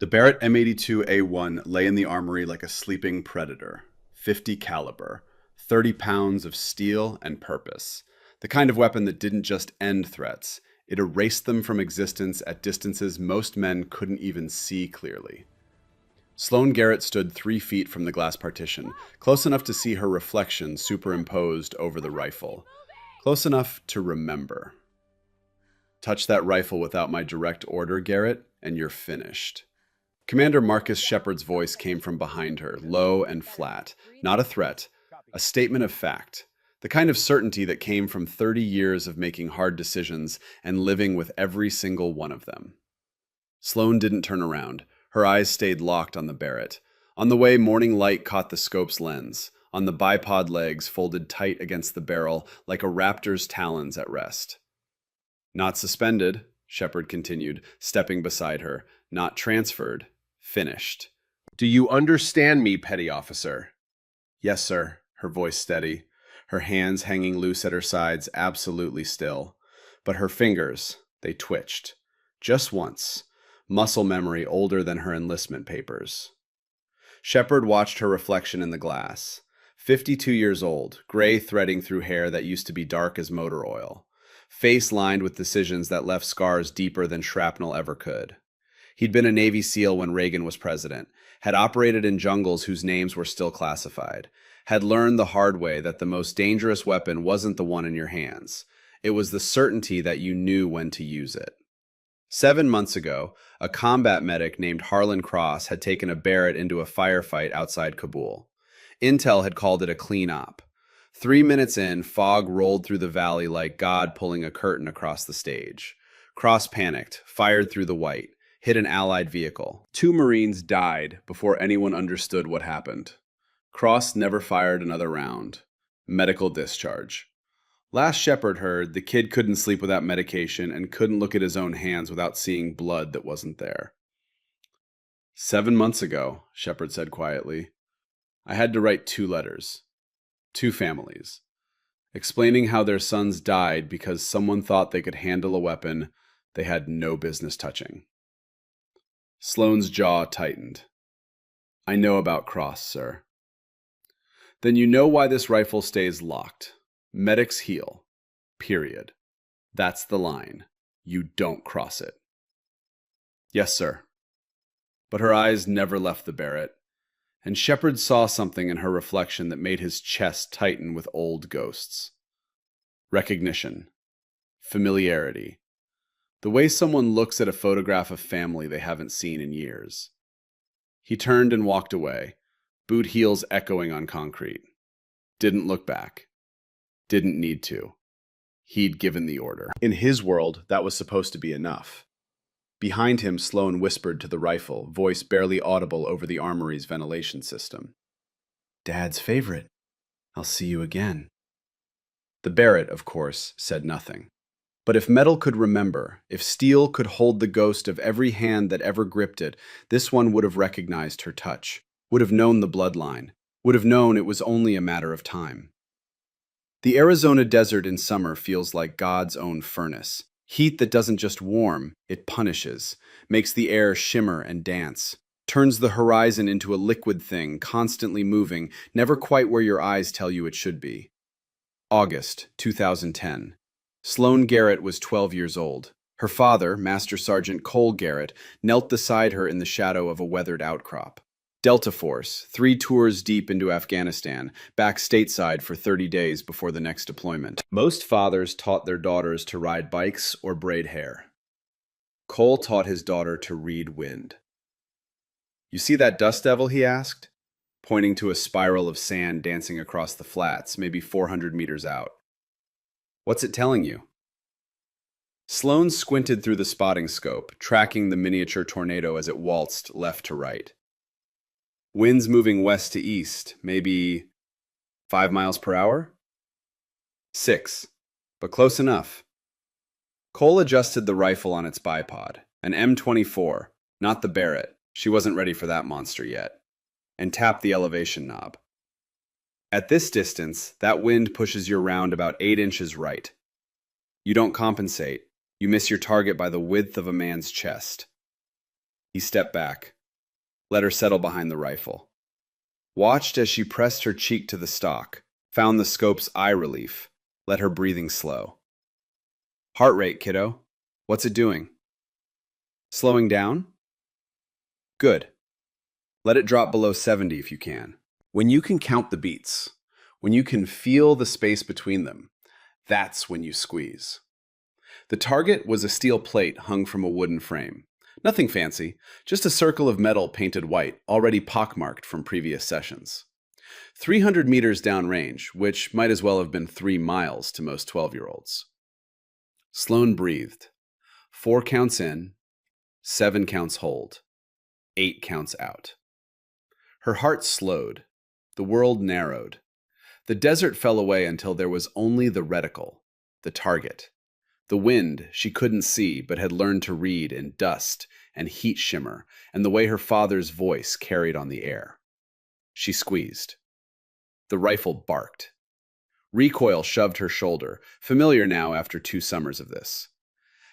The Barrett M82A1 lay in the armory like a sleeping predator. 50 caliber, 30 pounds of steel and purpose. The kind of weapon that didn't just end threats, it erased them from existence at distances most men couldn't even see clearly. Sloane Garrett stood 3 feet from the glass partition, close enough to see her reflection superimposed over the rifle. Close enough to remember. Touch that rifle without my direct order, Garrett, and you're finished. Commander Marcus Shepard's voice came from behind her, low and flat. Not a threat, a statement of fact. The kind of certainty that came from 30 years of making hard decisions and living with every single one of them. Sloane didn't turn around. Her eyes stayed locked on the Barrett. On the way, morning light caught the scope's lens, on the bipod legs folded tight against the barrel like a raptor's talons at rest. Not suspended, Shepard continued, stepping beside her. Not transferred. Finished. Do you understand me, petty officer? Yes, sir, her voice steady, her hands hanging loose at her sides, absolutely still. But her fingers, they twitched. Just once. Muscle memory older than her enlistment papers. Shepard watched her reflection in the glass. 52 years old, gray threading through hair that used to be dark as motor oil. Face lined with decisions that left scars deeper than shrapnel ever could. He'd been a Navy SEAL when Reagan was president, had operated in jungles whose names were still classified, had learned the hard way that the most dangerous weapon wasn't the one in your hands. It was the certainty that you knew when to use it. 7 months ago, a combat medic named Harlan Cross had taken a Barrett into a firefight outside Kabul. Intel had called it a clean op. 3 minutes in, fog rolled through the valley like God pulling a curtain across the stage. Cross panicked, fired through the white, hit an Allied vehicle. 2 Marines died before anyone understood what happened. Cross never fired another round. Medical discharge. Last Shepard heard, the kid couldn't sleep without medication and couldn't look at his own hands without seeing blood that wasn't there. 7 months ago, Shepard said quietly, I had to write 2 letters. 2 families. Explaining how their sons died because someone thought they could handle a weapon they had no business touching. Sloane's jaw tightened. I know about Cross, sir. Then you know why this rifle stays locked. Medics heal. Period. That's the line. You don't cross it. Yes, sir. But her eyes never left the Barrett, and Shepard saw something in her reflection that made his chest tighten with old ghosts. Recognition. Familiarity. The way someone looks at a photograph of family they haven't seen in years. He turned and walked away, boot heels echoing on concrete. Didn't look back. Didn't need to. He'd given the order. In his world, that was supposed to be enough. Behind him, Sloane whispered to the rifle, voice barely audible over the armory's ventilation system. Dad's favorite. I'll see you again. The Barrett, of course, said nothing. But if metal could remember, if steel could hold the ghost of every hand that ever gripped it, this one would have recognized her touch, would have known the bloodline, would have known it was only a matter of time. The Arizona desert in summer feels like God's own furnace. Heat that doesn't just warm, it punishes, makes the air shimmer and dance, turns the horizon into a liquid thing, constantly moving, never quite where your eyes tell you it should be. August 2010. Sloane Garrett was 12 years old. Her father, Master Sergeant Cole Garrett, knelt beside her in the shadow of a weathered outcrop. Delta Force, 3 tours deep into Afghanistan, back stateside for 30 days before the next deployment. Most fathers taught their daughters to ride bikes or braid hair. Cole taught his daughter to read wind. You see that dust devil, he asked, pointing to a spiral of sand dancing across the flats, maybe 400 meters out. What's it telling you? Sloane squinted through the spotting scope, tracking the miniature tornado as it waltzed left to right. Winds moving west to east, maybe 5 miles per hour? 6, but close enough. Cole adjusted the rifle on its bipod, an M24, not the Barrett, she wasn't ready for that monster yet, and tapped the elevation knob. At this distance, that wind pushes your round about 8 inches right. You don't compensate. You miss your target by the width of a man's chest. He stepped back. let her settle behind the rifle. Watched as she pressed her cheek to the stock, found the scope's eye relief, let her breathing slow. Heart rate, kiddo. What's it doing? Slowing down? Good. Let it drop below 70 if you can. When you can count the beats, when you can feel the space between them, that's when you squeeze. The target was a steel plate hung from a wooden frame. Nothing fancy, just a circle of metal painted white, already pockmarked from previous sessions. 300 meters downrange, which might as well have been 3 miles to most 12-year-olds. Sloane breathed. 4 counts in, 7 counts hold, 8 counts out. Her heart slowed. The world narrowed. The desert fell away until there was only the reticle, the target. The wind she couldn't see but had learned to read in dust and heat shimmer and the way her father's voice carried on the air. She squeezed. The rifle barked. Recoil shoved her shoulder, familiar now after 2 summers of this.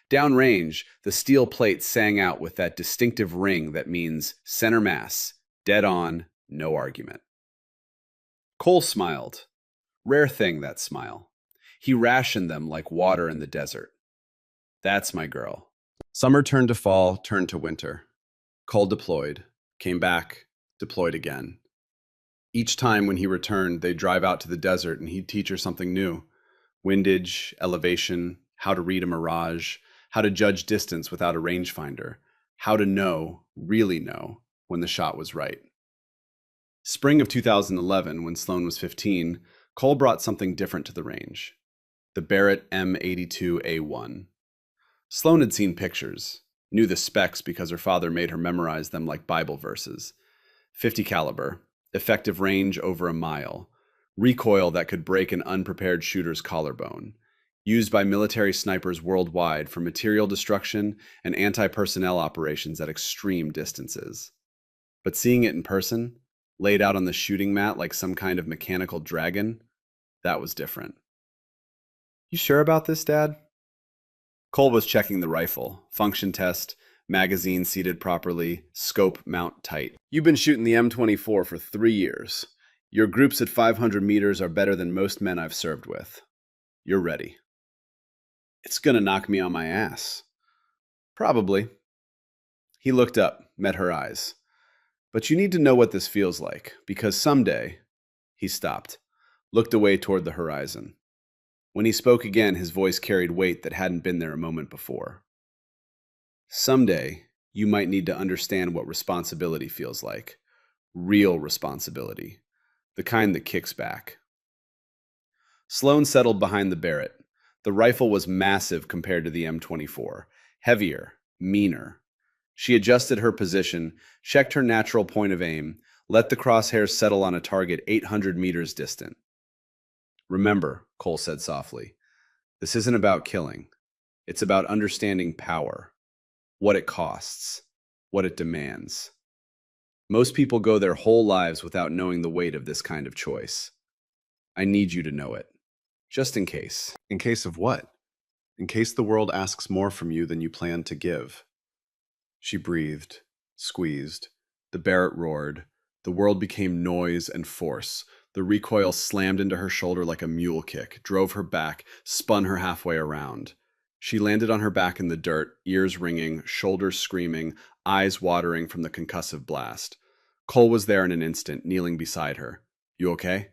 Downrange, the steel plate sang out with that distinctive ring that means center mass, dead on, no argument. Cole smiled. Rare thing, that smile. He rationed them like water in the desert. That's my girl. Summer turned to fall, turned to winter. Cole deployed, came back, deployed again. Each time when he returned, they'd drive out to the desert and he'd teach her something new. Windage, elevation, how to read a mirage, how to judge distance without a rangefinder, how to know, really know, when the shot was right. Spring of 2011, when Sloane was 15, Cole brought something different to the range. The Barrett M82A1. Sloane had seen pictures, knew the specs because her father made her memorize them like Bible verses. 50 caliber, effective range over a mile, recoil that could break an unprepared shooter's collarbone, used by military snipers worldwide for material destruction and anti-personnel operations at extreme distances. But seeing it in person, laid out on the shooting mat like some kind of mechanical dragon, that was different. You sure about this, Dad? Cole was checking the rifle, function test, magazine seated properly, scope mount tight. You've been shooting the M24 for 3 years. Your groups at 500 meters are better than most men I've served with. You're ready. It's gonna knock me on my ass. Probably. He looked up, met her eyes. But you need to know what this feels like, because someday, he stopped, looked away toward the horizon. When he spoke again, his voice carried weight that hadn't been there a moment before. Someday, you might need to understand what responsibility feels like. Real responsibility. The kind that kicks back. Sloane settled behind the Barrett. The rifle was massive compared to the M24. Heavier, meaner. She adjusted her position, checked her natural point of aim, let the crosshairs settle on a target 800 meters distant. Remember, Cole said softly, this isn't about killing. It's about understanding power, what it costs, what it demands. Most people go their whole lives without knowing the weight of this kind of choice. I need you to know it, just in case. In case of what? In case the world asks more from you than you plan to give. She breathed, squeezed. The Barrett roared. The world became noise and force. The recoil slammed into her shoulder like a mule kick, drove her back, spun her halfway around. She landed on her back in the dirt, ears ringing, shoulders screaming, eyes watering from the concussive blast. Cole was there in an instant, kneeling beside her. You okay?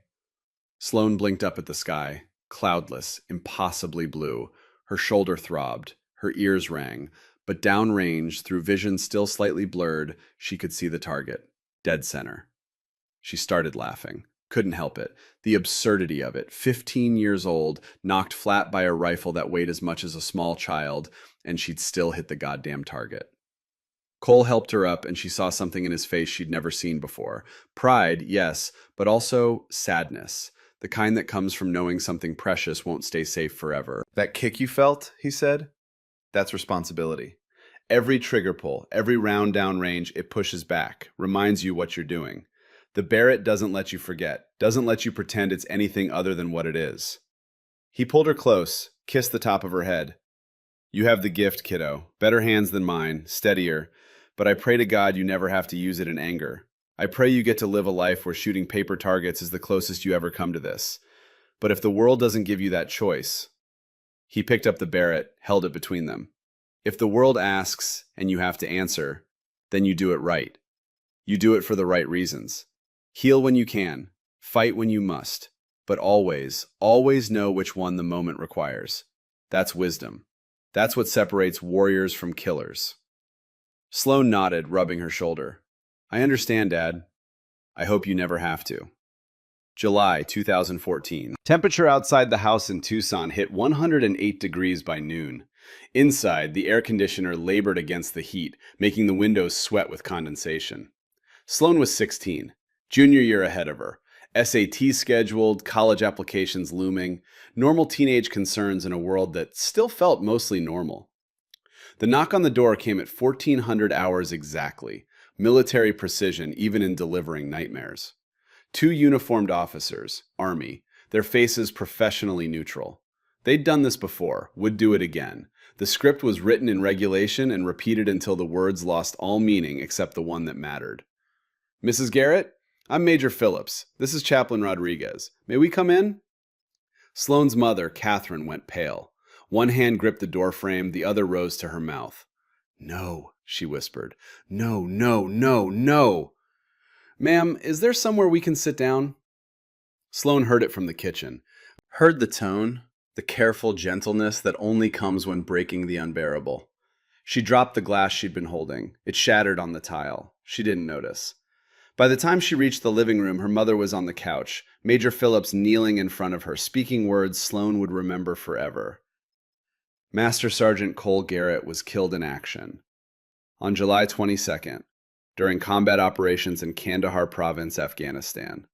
Sloane blinked up at the sky, cloudless, impossibly blue. Her shoulder throbbed, her ears rang, but downrange, through vision still slightly blurred, she could see the target, dead center. She started laughing. Couldn't help it. The absurdity of it. 15 years old, knocked flat by a rifle that weighed as much as a small child, and she'd still hit the goddamn target. Cole helped her up, and she saw something in his face she'd never seen before. Pride, yes, but also sadness. The kind that comes from knowing something precious won't stay safe forever. That kick you felt, he said, that's responsibility. Every trigger pull, every round downrange, it pushes back, reminds you what you're doing. The Barrett doesn't let you forget, doesn't let you pretend it's anything other than what it is. He pulled her close, kissed the top of her head. You have the gift, kiddo. Better hands than mine, steadier. But I pray to God you never have to use it in anger. I pray you get to live a life where shooting paper targets is the closest you ever come to this. But if the world doesn't give you that choice, he picked up the Barrett, held it between them. If the world asks and you have to answer, then you do it right. You do it for the right reasons. Heal when you can, fight when you must, but always, always know which one the moment requires. That's wisdom. That's what separates warriors from killers. Sloane nodded, rubbing her shoulder. I understand, Dad. I hope you never have to. July 2014. Temperature outside the house in Tucson hit 108 degrees by noon. Inside, the air conditioner labored against the heat, making the windows sweat with condensation. Sloane was 16, junior year ahead of her. SAT scheduled, college applications looming, normal teenage concerns in a world that still felt mostly normal. The knock on the door came at 1400 hours exactly, military precision even in delivering nightmares. Two uniformed officers, Army, their faces professionally neutral. They'd done this before, would do it again. The script was written in regulation and repeated until the words lost all meaning except the one that mattered. Mrs. Garrett, I'm Major Phillips. This is Chaplain Rodriguez. May we come in? Sloane's mother, Catherine, went pale. One hand gripped the doorframe, the other rose to her mouth. No, she whispered. No, no, no, no. Ma'am, is there somewhere we can sit down? Sloane heard it from the kitchen. Heard the tone, the careful gentleness that only comes when breaking the unbearable. She dropped the glass she'd been holding. It shattered on the tile. She didn't notice. By the time she reached the living room, her mother was on the couch, Major Phillips kneeling in front of her, speaking words Sloane would remember forever. Master Sergeant Cole Garrett was killed in action on July 22nd during combat operations in Kandahar Province, Afghanistan.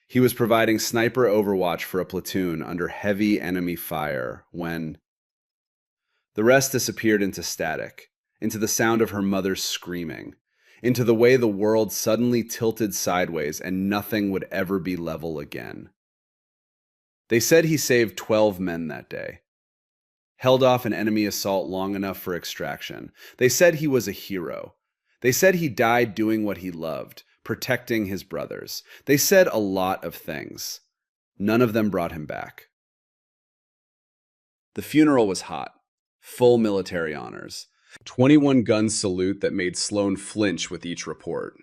He was providing sniper overwatch for a platoon under heavy enemy fire when the rest disappeared into static, into the sound of her mother's screaming, into the way the world suddenly tilted sideways and nothing would ever be level again. They said he saved 12 men that day, held off an enemy assault long enough for extraction. They said he was a hero. They said he died doing what he loved, protecting his brothers. They said a lot of things. None of them brought him back. The funeral was hot, full military honors. 21-gun salute that made Sloane flinch with each report.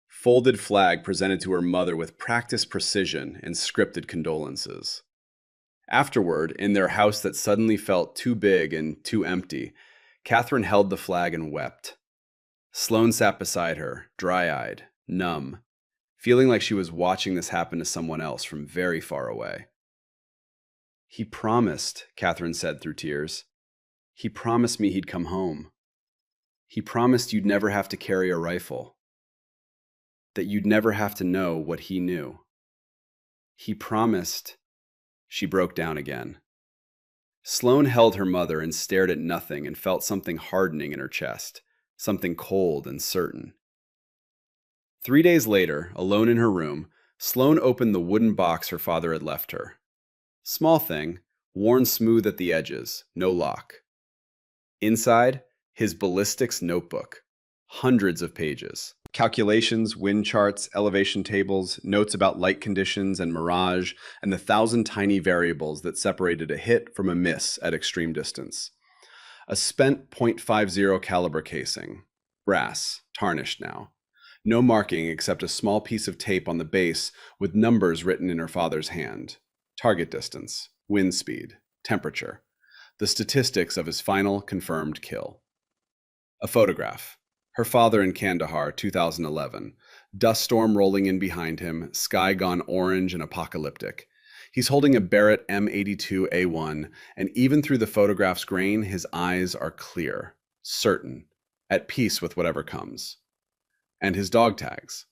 Folded flag presented to her mother with practiced precision and scripted condolences. Afterward, in their house that suddenly felt too big and too empty, Catherine held the flag and wept. Sloane sat beside her, dry-eyed, numb, feeling like she was watching this happen to someone else from very far away. He promised, Catherine said through tears. He promised me he'd come home. He promised you'd never have to carry a rifle. That you'd never have to know what he knew. He promised. She broke down again. Sloane held her mother and stared at nothing and felt something hardening in her chest, something cold and certain. 3 days later, alone in her room, Sloane opened the wooden box her father had left her. Small thing, worn smooth at the edges, no lock. Inside, his ballistics notebook. Hundreds of pages. Calculations, wind charts, elevation tables, notes about light conditions and mirage, and the 1,000 tiny variables that separated a hit from a miss at extreme distance. A spent .50 caliber casing. Brass, tarnished now. No marking except a small piece of tape on the base with numbers written in her father's hand. Target distance, wind speed, temperature. The statistics of his final confirmed kill. A photograph. Her father in Kandahar, 2011. Dust storm rolling in behind him, sky gone orange and apocalyptic. He's holding a Barrett M82A1, and even through the photograph's grain, his eyes are clear, certain, at peace with whatever comes. And his dog tags.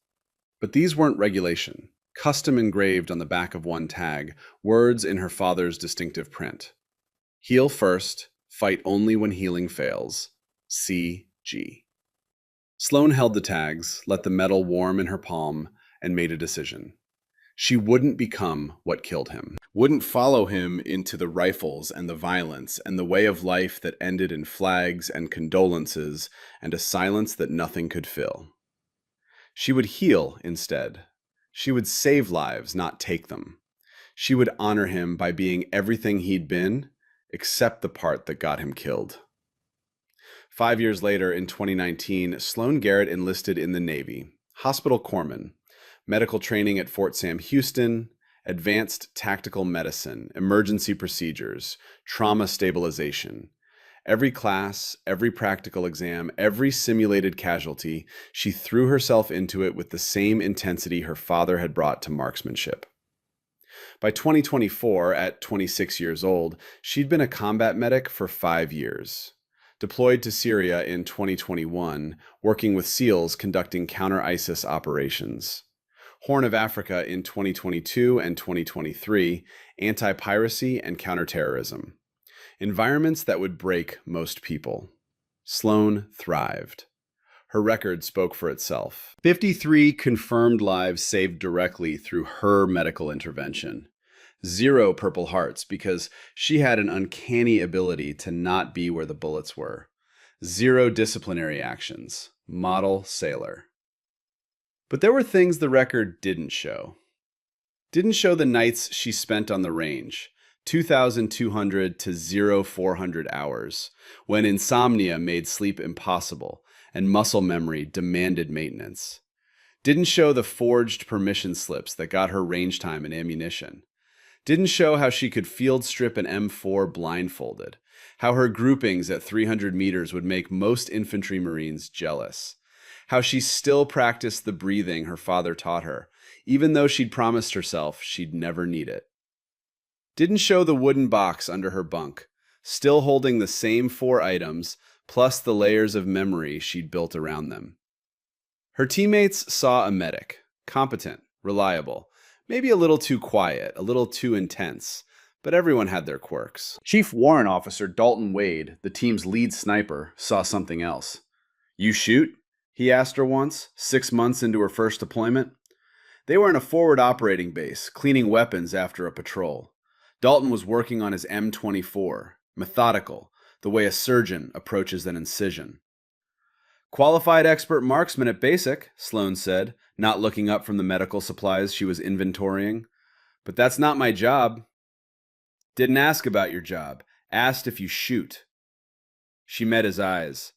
But these weren't regulation. Custom engraved on the back of one tag, words in her father's distinctive print. Heal first, fight only when healing fails. C.G. Sloane held the tags, let the metal warm in her palm, and made a decision. She wouldn't become what killed him, wouldn't follow him into the rifles and the violence and the way of life that ended in flags and condolences and a silence that nothing could fill. She would heal instead. She would save lives, not take them. She would honor him by being everything he'd been, except the part that got him killed. 5 years later, in 2019, Sloan Garrett enlisted in the Navy, hospital corpsman, medical training at Fort Sam Houston, advanced tactical medicine, emergency procedures, trauma stabilization. Every class, every practical exam, every simulated casualty, she threw herself into it with the same intensity her father had brought to marksmanship. By 2024, at 26 years old, she'd been a combat medic for 5 years. Deployed to Syria in 2021, working with SEALs conducting counter-ISIS operations. Horn of Africa in 2022 and 2023, anti-piracy and counterterrorism. Environments that would break most people. Sloan thrived. Her record spoke for itself. 53 confirmed lives saved directly through her medical intervention. 0 Purple Hearts because she had an uncanny ability to not be where the bullets were. 0 disciplinary actions. Model sailor. But there were things the record didn't show. Didn't show the nights she spent on the range, 2,200 to 400 hours, when insomnia made sleep impossible and muscle memory demanded maintenance. Didn't show the forged permission slips that got her range time and ammunition. Didn't show how she could field strip an M4 blindfolded, how her groupings at 300 meters would make most infantry Marines jealous, how she still practiced the breathing her father taught her, even though she'd promised herself she'd never need it. Didn't show the wooden box under her bunk, still holding the same 4 items, plus the layers of memory she'd built around them. Her teammates saw a medic, competent, reliable, maybe a little too quiet, a little too intense, but everyone had their quirks. Chief Warrant Officer Dalton Wade, the team's lead sniper, saw something else. "You shoot?" he asked her once, 6 months into her first deployment. They were in a forward operating base, cleaning weapons after a patrol. Dalton was working on his M24, methodical, the way a surgeon approaches an incision. "Qualified expert marksman at basic," Sloan said, not looking up from the medical supplies she was inventorying. "But that's not my job." "Didn't ask about your job. Asked if you shoot." She met his eyes.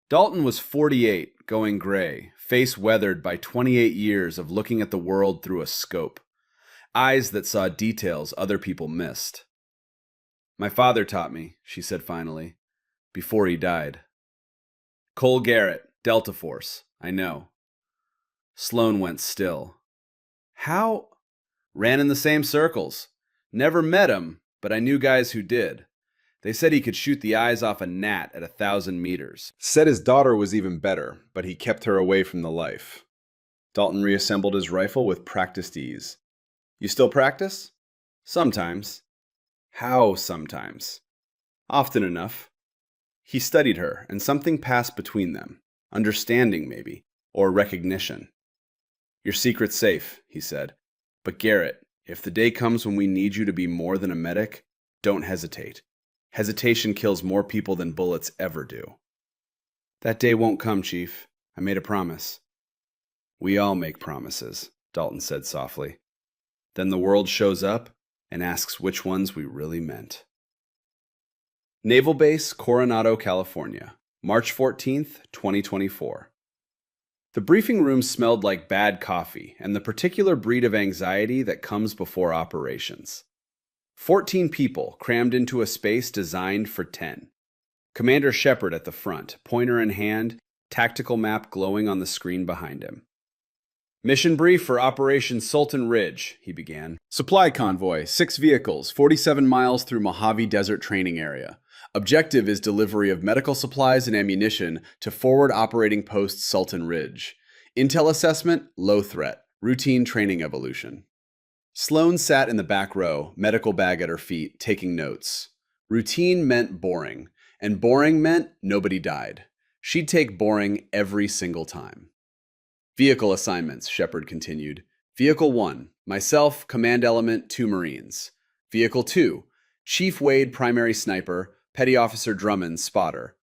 Dalton was 48, going gray, face weathered by 28 years of looking at the world through a scope. Eyes that saw details other people missed. "My father taught me," she said finally, "before he died." "Cole Garrett, Delta Force, I know." Sloan went still. "How?" "Ran in the same circles. Never met him, but I knew guys who did. They said he could shoot the eyes off a gnat at 1,000 meters. Said his daughter was even better, but he kept her away from the life." Dalton reassembled his rifle with practiced ease. "You still practice?" "Sometimes." "How sometimes?" "Often enough." He studied her, and something passed between them. Understanding, maybe, or recognition. "Your secret's safe," he said. "But Garrett, if the day comes when we need you to be more than a medic, don't hesitate. Hesitation kills more people than bullets ever do." "That day won't come, Chief. I made a promise." "We all make promises," Dalton said softly. "Then the world shows up and asks which ones we really meant." Naval Base, Coronado, California, March 14th, 2024. The briefing room smelled like bad coffee and the particular breed of anxiety that comes before operations. 14 people crammed into a space designed for 10. Commander Shepard at the front, pointer in hand, tactical map glowing on the screen behind him. "Mission brief for Operation Sultan Ridge," he began. "Supply convoy, 6 vehicles, 47 miles through Mojave Desert Training Area. Objective is delivery of medical supplies and ammunition to forward operating post Sultan Ridge. Intel assessment, low threat. Routine training evolution." Sloan sat in the back row, medical bag at her feet, taking notes. Routine meant boring, and boring meant nobody died. She'd take boring every single time. "Vehicle assignments," Shepard continued. "Vehicle 1, Myself, Command Element, 2 Marines. Vehicle 2, Chief Wade, Primary Sniper, Petty Officer Drummond, Spotter.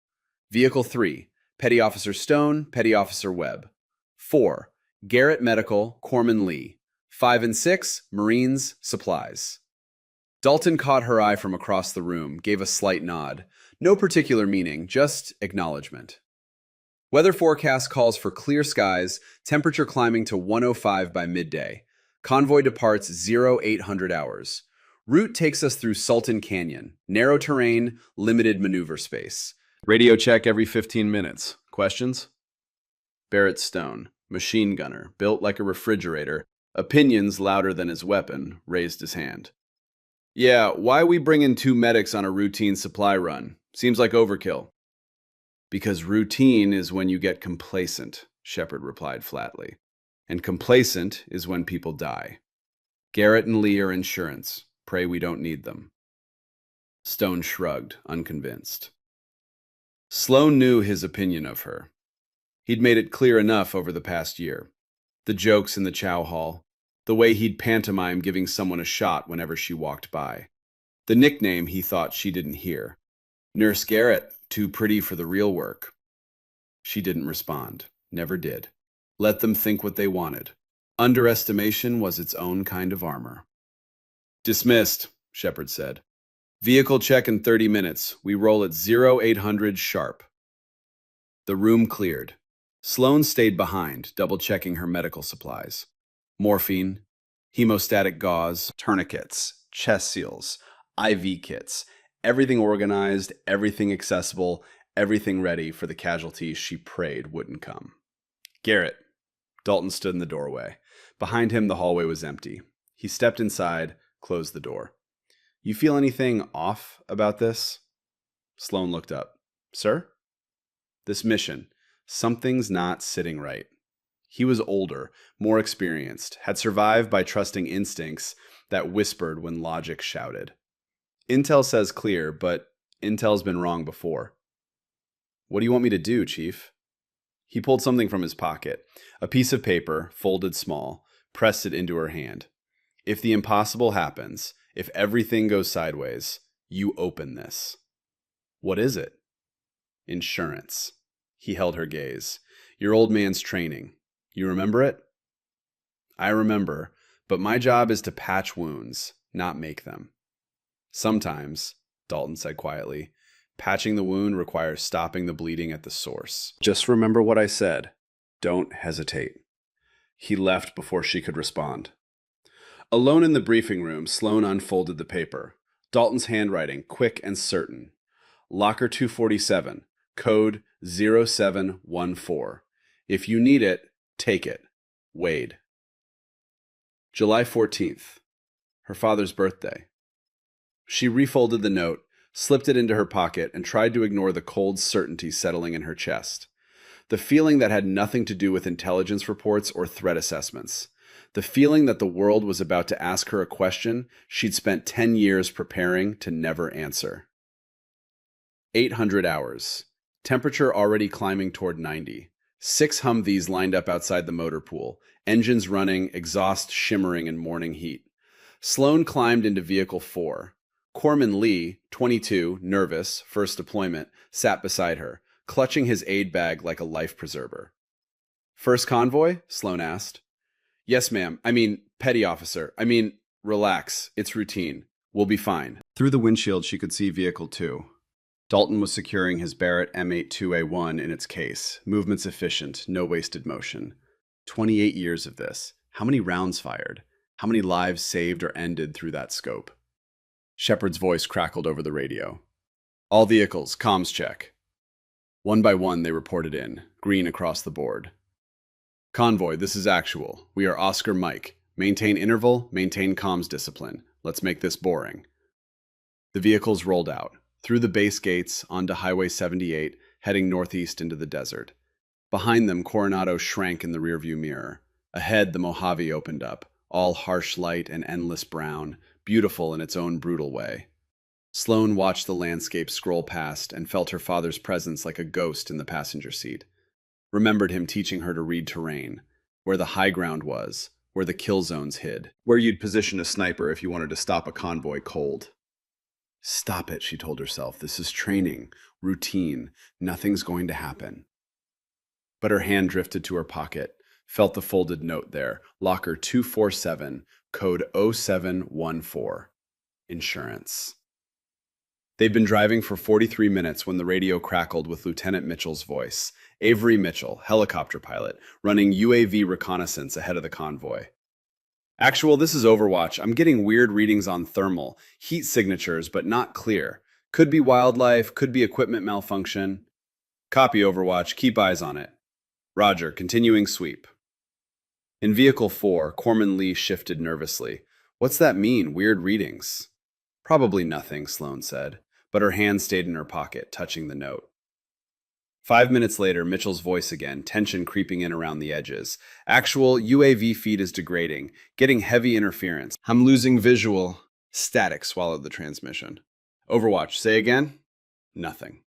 Vehicle 3, Petty Officer Stone, Petty Officer Webb. 4, Garrett Medical, Corpsman Lee. 5 and 6, Marines, Supplies. Dalton caught her eye from across the room, gave a slight nod. No particular meaning, just acknowledgement. Weather forecast calls for clear skies, temperature climbing to 105 by midday. Convoy departs 0800 hours. Route takes us through Sultan Canyon. Narrow terrain, limited maneuver space. Radio check every 15 minutes. Questions? Barrett Stone, machine gunner, built like a refrigerator, opinions louder than his weapon, raised his hand. Yeah, why we bring in 2 medics on a routine supply run? Seems like overkill. Because routine is when you get complacent, Shepard replied flatly. And complacent is when people die. Garrett and Lee are insurance. Pray we don't need them. Stone shrugged, unconvinced. Sloane knew his opinion of her. He'd made it clear enough over the past year. The jokes in the chow hall, the way he'd pantomime giving someone a shot whenever she walked by. The nickname he thought she didn't hear. Nurse Garrett, too pretty for the real work. She didn't respond, never did. Let them think what they wanted. Underestimation was its own kind of armor. Dismissed, Shepard said. Vehicle check in 30 minutes. We roll at 0800 sharp. The room cleared. Sloane stayed behind, double-checking her medical supplies. Morphine, hemostatic gauze, tourniquets, chest seals, IV kits. Everything organized, everything accessible, everything ready for the casualties she prayed wouldn't come. Garrett. Dalton stood in the doorway. Behind him, the hallway was empty. He stepped inside, closed the door. You feel anything off about this? Sloane looked up. Sir? This mission. Something's not sitting right. He was older, more experienced, had survived by trusting instincts that whispered when logic shouted. Intel says clear, but Intel's been wrong before. What do you want me to do, Chief? He pulled something from his pocket, a piece of paper, folded small, pressed it into her hand. If the impossible happens, if everything goes sideways, you open this. What is it? Insurance. He held her gaze. Your old man's training. You remember it? I remember, but my job is to patch wounds, not make them. Sometimes, Dalton said quietly, patching the wound requires stopping the bleeding at the source. Just remember what I said. Don't hesitate. He left before she could respond. Alone in the briefing room, Sloane unfolded the paper. Dalton's handwriting, quick and certain. Locker 247, code 0714. If you need it, take it. Wade. July 14th, her father's birthday. She refolded the note, slipped it into her pocket, and tried to ignore the cold certainty settling in her chest. The feeling that had nothing to do with intelligence reports or threat assessments. The feeling that the world was about to ask her a question she'd spent 10 years preparing to never answer. 800 hours. Temperature already climbing toward 90. 6 Humvees lined up outside the motor pool, engines running, exhaust shimmering in morning heat. Sloane climbed into Vehicle 4. Corpsman Lee, 22, nervous, first deployment, sat beside her, clutching his aid bag like a life preserver. First convoy? Sloane asked. Yes, ma'am. Petty officer. Relax. It's routine. We'll be fine. Through the windshield, she could see Vehicle 2. Dalton was securing his Barrett M82A1 in its case. Movements efficient, no wasted motion. 28 years of this. How many rounds fired? How many lives saved or ended through that scope? Shepard's voice crackled over the radio. All vehicles, comms check. One by one, they reported in, green across the board. Convoy, this is actual. We are Oscar Mike. Maintain interval, maintain comms discipline. Let's make this boring. The vehicles rolled out, through the base gates, onto Highway 78, heading northeast into the desert. Behind them, Coronado shrank in the rearview mirror. Ahead, the Mojave opened up, all harsh light and endless brown, beautiful in its own brutal way. Sloane watched the landscape scroll past and felt her father's presence like a ghost in the passenger seat. Remembered him teaching her to read terrain, where the high ground was, where the kill zones hid, where you'd position a sniper if you wanted to stop a convoy cold. Stop it, she told herself. This is training, routine. Nothing's going to happen. But her hand drifted to her pocket, felt the folded note there. Locker 247, code 0714. Insurance. They'd been driving for 43 minutes when the radio crackled with Lieutenant Mitchell's voice. Avery Mitchell, helicopter pilot, running UAV reconnaissance ahead of the convoy. Actual, this is Overwatch. I'm getting weird readings on thermal, heat signatures, but not clear. Could be wildlife, could be equipment malfunction. Copy, Overwatch. Keep eyes on it. Roger, continuing sweep. In Vehicle 4, Corpsman Lee shifted nervously. What's that mean, weird readings? Probably nothing, Sloane said, but her hand stayed in her pocket, touching the note. 5 minutes later, Mitchell's voice again, tension creeping in around the edges. Actual, UAV feed is degrading, getting heavy interference. I'm losing visual. Static swallowed the transmission. Overwatch, say again? Nothing.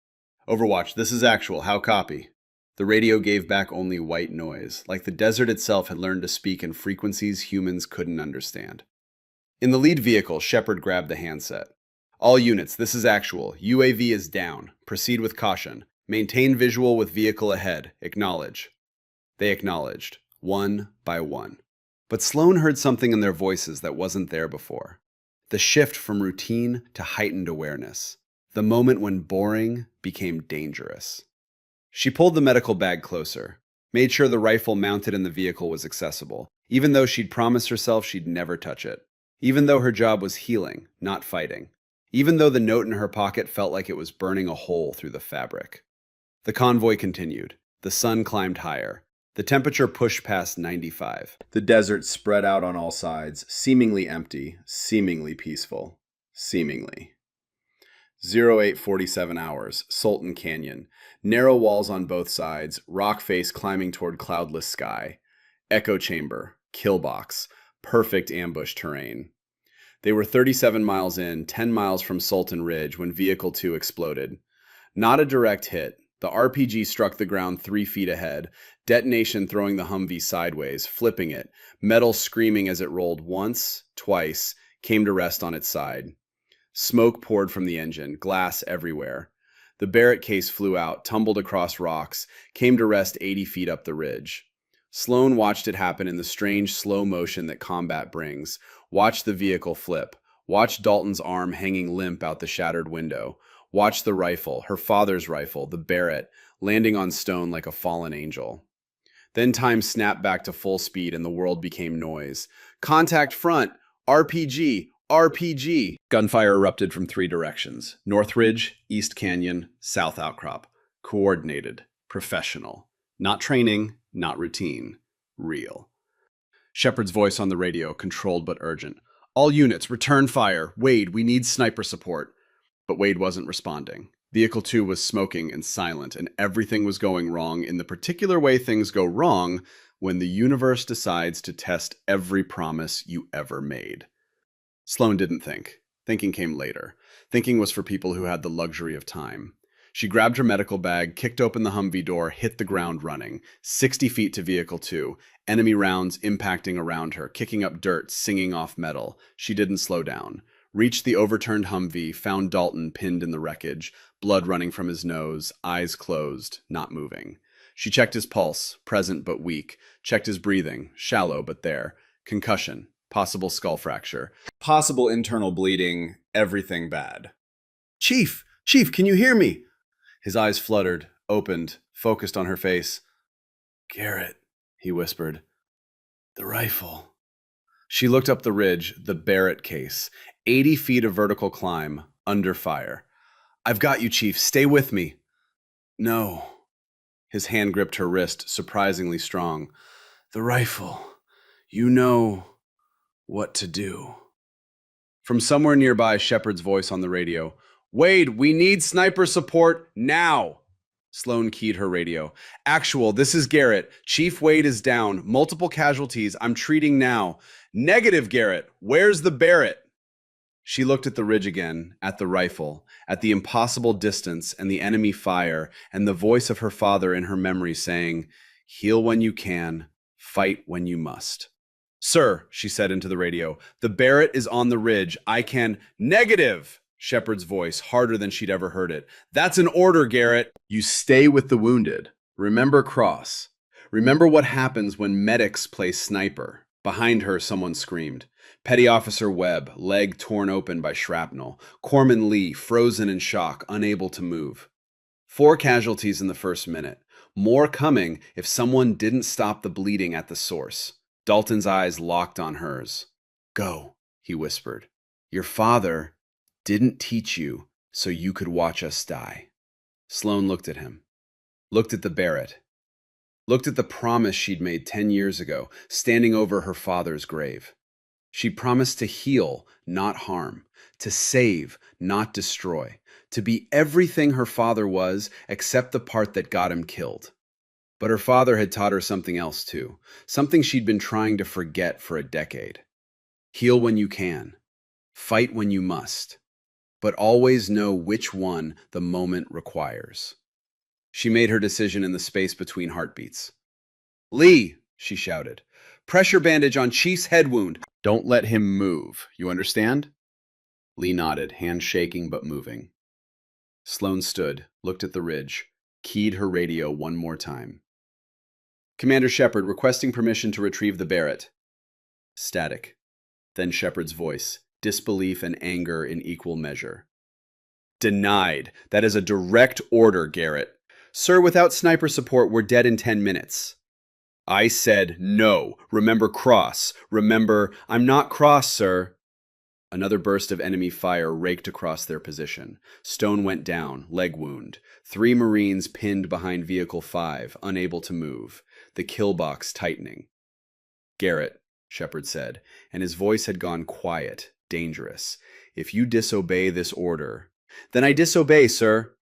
Overwatch, this is Actual, how copy? The radio gave back only white noise, like the desert itself had learned to speak in frequencies humans couldn't understand. In the lead vehicle, Shepard grabbed the handset. All units, this is Actual. UAV is down. Proceed with caution. Maintain visual with vehicle ahead. Acknowledge. They acknowledged, one by one. But Sloane heard something in their voices that wasn't there before. The shift from routine to heightened awareness. The moment when boring became dangerous. She pulled the medical bag closer, made sure the rifle mounted in the vehicle was accessible, even though she'd promised herself she'd never touch it. Even though her job was healing, not fighting. Even though the note in her pocket felt like it was burning a hole through the fabric. The convoy continued. The sun climbed higher. The temperature pushed past 95. The desert spread out on all sides, seemingly empty, seemingly peaceful. Seemingly. 0847 hours, Sultan Canyon. Narrow walls on both sides, rock face climbing toward cloudless sky. Echo chamber, kill box, perfect ambush terrain. They were 37 miles in, 10 miles from Sultan Ridge when Vehicle 2 exploded. Not a direct hit. The RPG struck the ground 3 feet ahead, detonation throwing the Humvee sideways, flipping it, metal screaming as it rolled once, twice, came to rest on its side. Smoke poured from the engine, glass everywhere. The Barrett case flew out, tumbled across rocks, came to rest 80 feet up the ridge. Sloane watched it happen in the strange slow motion that combat brings, watched the vehicle flip, watched Dalton's arm hanging limp out the shattered window, watched the rifle, her father's rifle, the Barrett, landing on stone like a fallen angel. Then time snapped back to full speed and the world became noise. Contact front! RPG! RPG! Gunfire erupted from 3 directions. North Ridge, East Canyon, South Outcrop. Coordinated. Professional. Not training, not routine. Real. Shepard's voice on the radio, controlled but urgent. All units, return fire. Wade, we need sniper support. But Wade wasn't responding. Vehicle 2 was smoking and silent, and everything was going wrong in the particular way things go wrong when the universe decides to test every promise you ever made. Sloane didn't think. Thinking came later. Thinking was for people who had the luxury of time. She grabbed her medical bag, kicked open the Humvee door, hit the ground running. 60 feet to Vehicle 2. Enemy rounds impacting around her, kicking up dirt, singing off metal. She didn't slow down. Reached the overturned Humvee, found Dalton pinned in the wreckage, blood running from his nose, eyes closed, not moving. She checked his pulse, present but weak, checked his breathing, shallow but there. Concussion, possible skull fracture, possible internal bleeding, everything bad. Chief, can you hear me? His eyes fluttered, opened, focused on her face. Garrett, he whispered. The rifle. She looked up the ridge, the Barrett case. 80 feet of vertical climb, under fire. I've got you, Chief. Stay with me. No. His hand gripped her wrist, surprisingly strong. The rifle. You know what to do. From somewhere nearby, Shepard's voice on the radio. Wade, we need sniper support now. Sloane keyed her radio. Actual, this is Garrett. Chief Wade is down. Multiple casualties. I'm treating now. Negative, Garrett. Where's the Barrett? She looked at the ridge again, at the rifle, at the impossible distance and the enemy fire, and the voice of her father in her memory saying, heal when you can, fight when you must. Sir, she said into the radio, the Barrett is on the ridge. I can— Negative! Shepard's voice, harder than she'd ever heard it. That's an order, Garrett. You stay with the wounded. Remember Cross. Remember what happens when medics play sniper. Behind her, someone screamed. Petty Officer Webb, leg torn open by shrapnel. Corpsman Lee, frozen in shock, unable to move. 4 casualties in the first minute. More coming if someone didn't stop the bleeding at the source. Dalton's eyes locked on hers. Go, he whispered. Your father didn't teach you so you could watch us die. Sloane looked at him. Looked at the Barrett. Looked at the promise she'd made 10 years ago, standing over her father's grave. She promised to heal, not harm, to save, not destroy, to be everything her father was except the part that got him killed. But her father had taught her something else too, something she'd been trying to forget for a decade. Heal when you can, fight when you must, but always know which one the moment requires. She made her decision in the space between heartbeats. Lee, she shouted, pressure bandage on Chief's head wound. Don't let him move, you understand? Lee nodded, hand shaking but moving. Sloane stood, looked at the ridge, keyed her radio one more time. Commander Shepard requesting permission to retrieve the Barrett. Static. Then Shepard's voice, disbelief and anger in equal measure. Denied. That is a direct order, Garrett. Sir, without sniper support, we're dead in 10 minutes. I said no. Remember Cross. Remember, I'm not Cross, sir. Another burst of enemy fire raked across their position. Stone went down, leg wound. 3 Marines pinned behind Vehicle 5, unable to move. The kill box tightening. Garrett, Shepard said, and his voice had gone quiet, dangerous. If you disobey this order— Then I disobey, sir.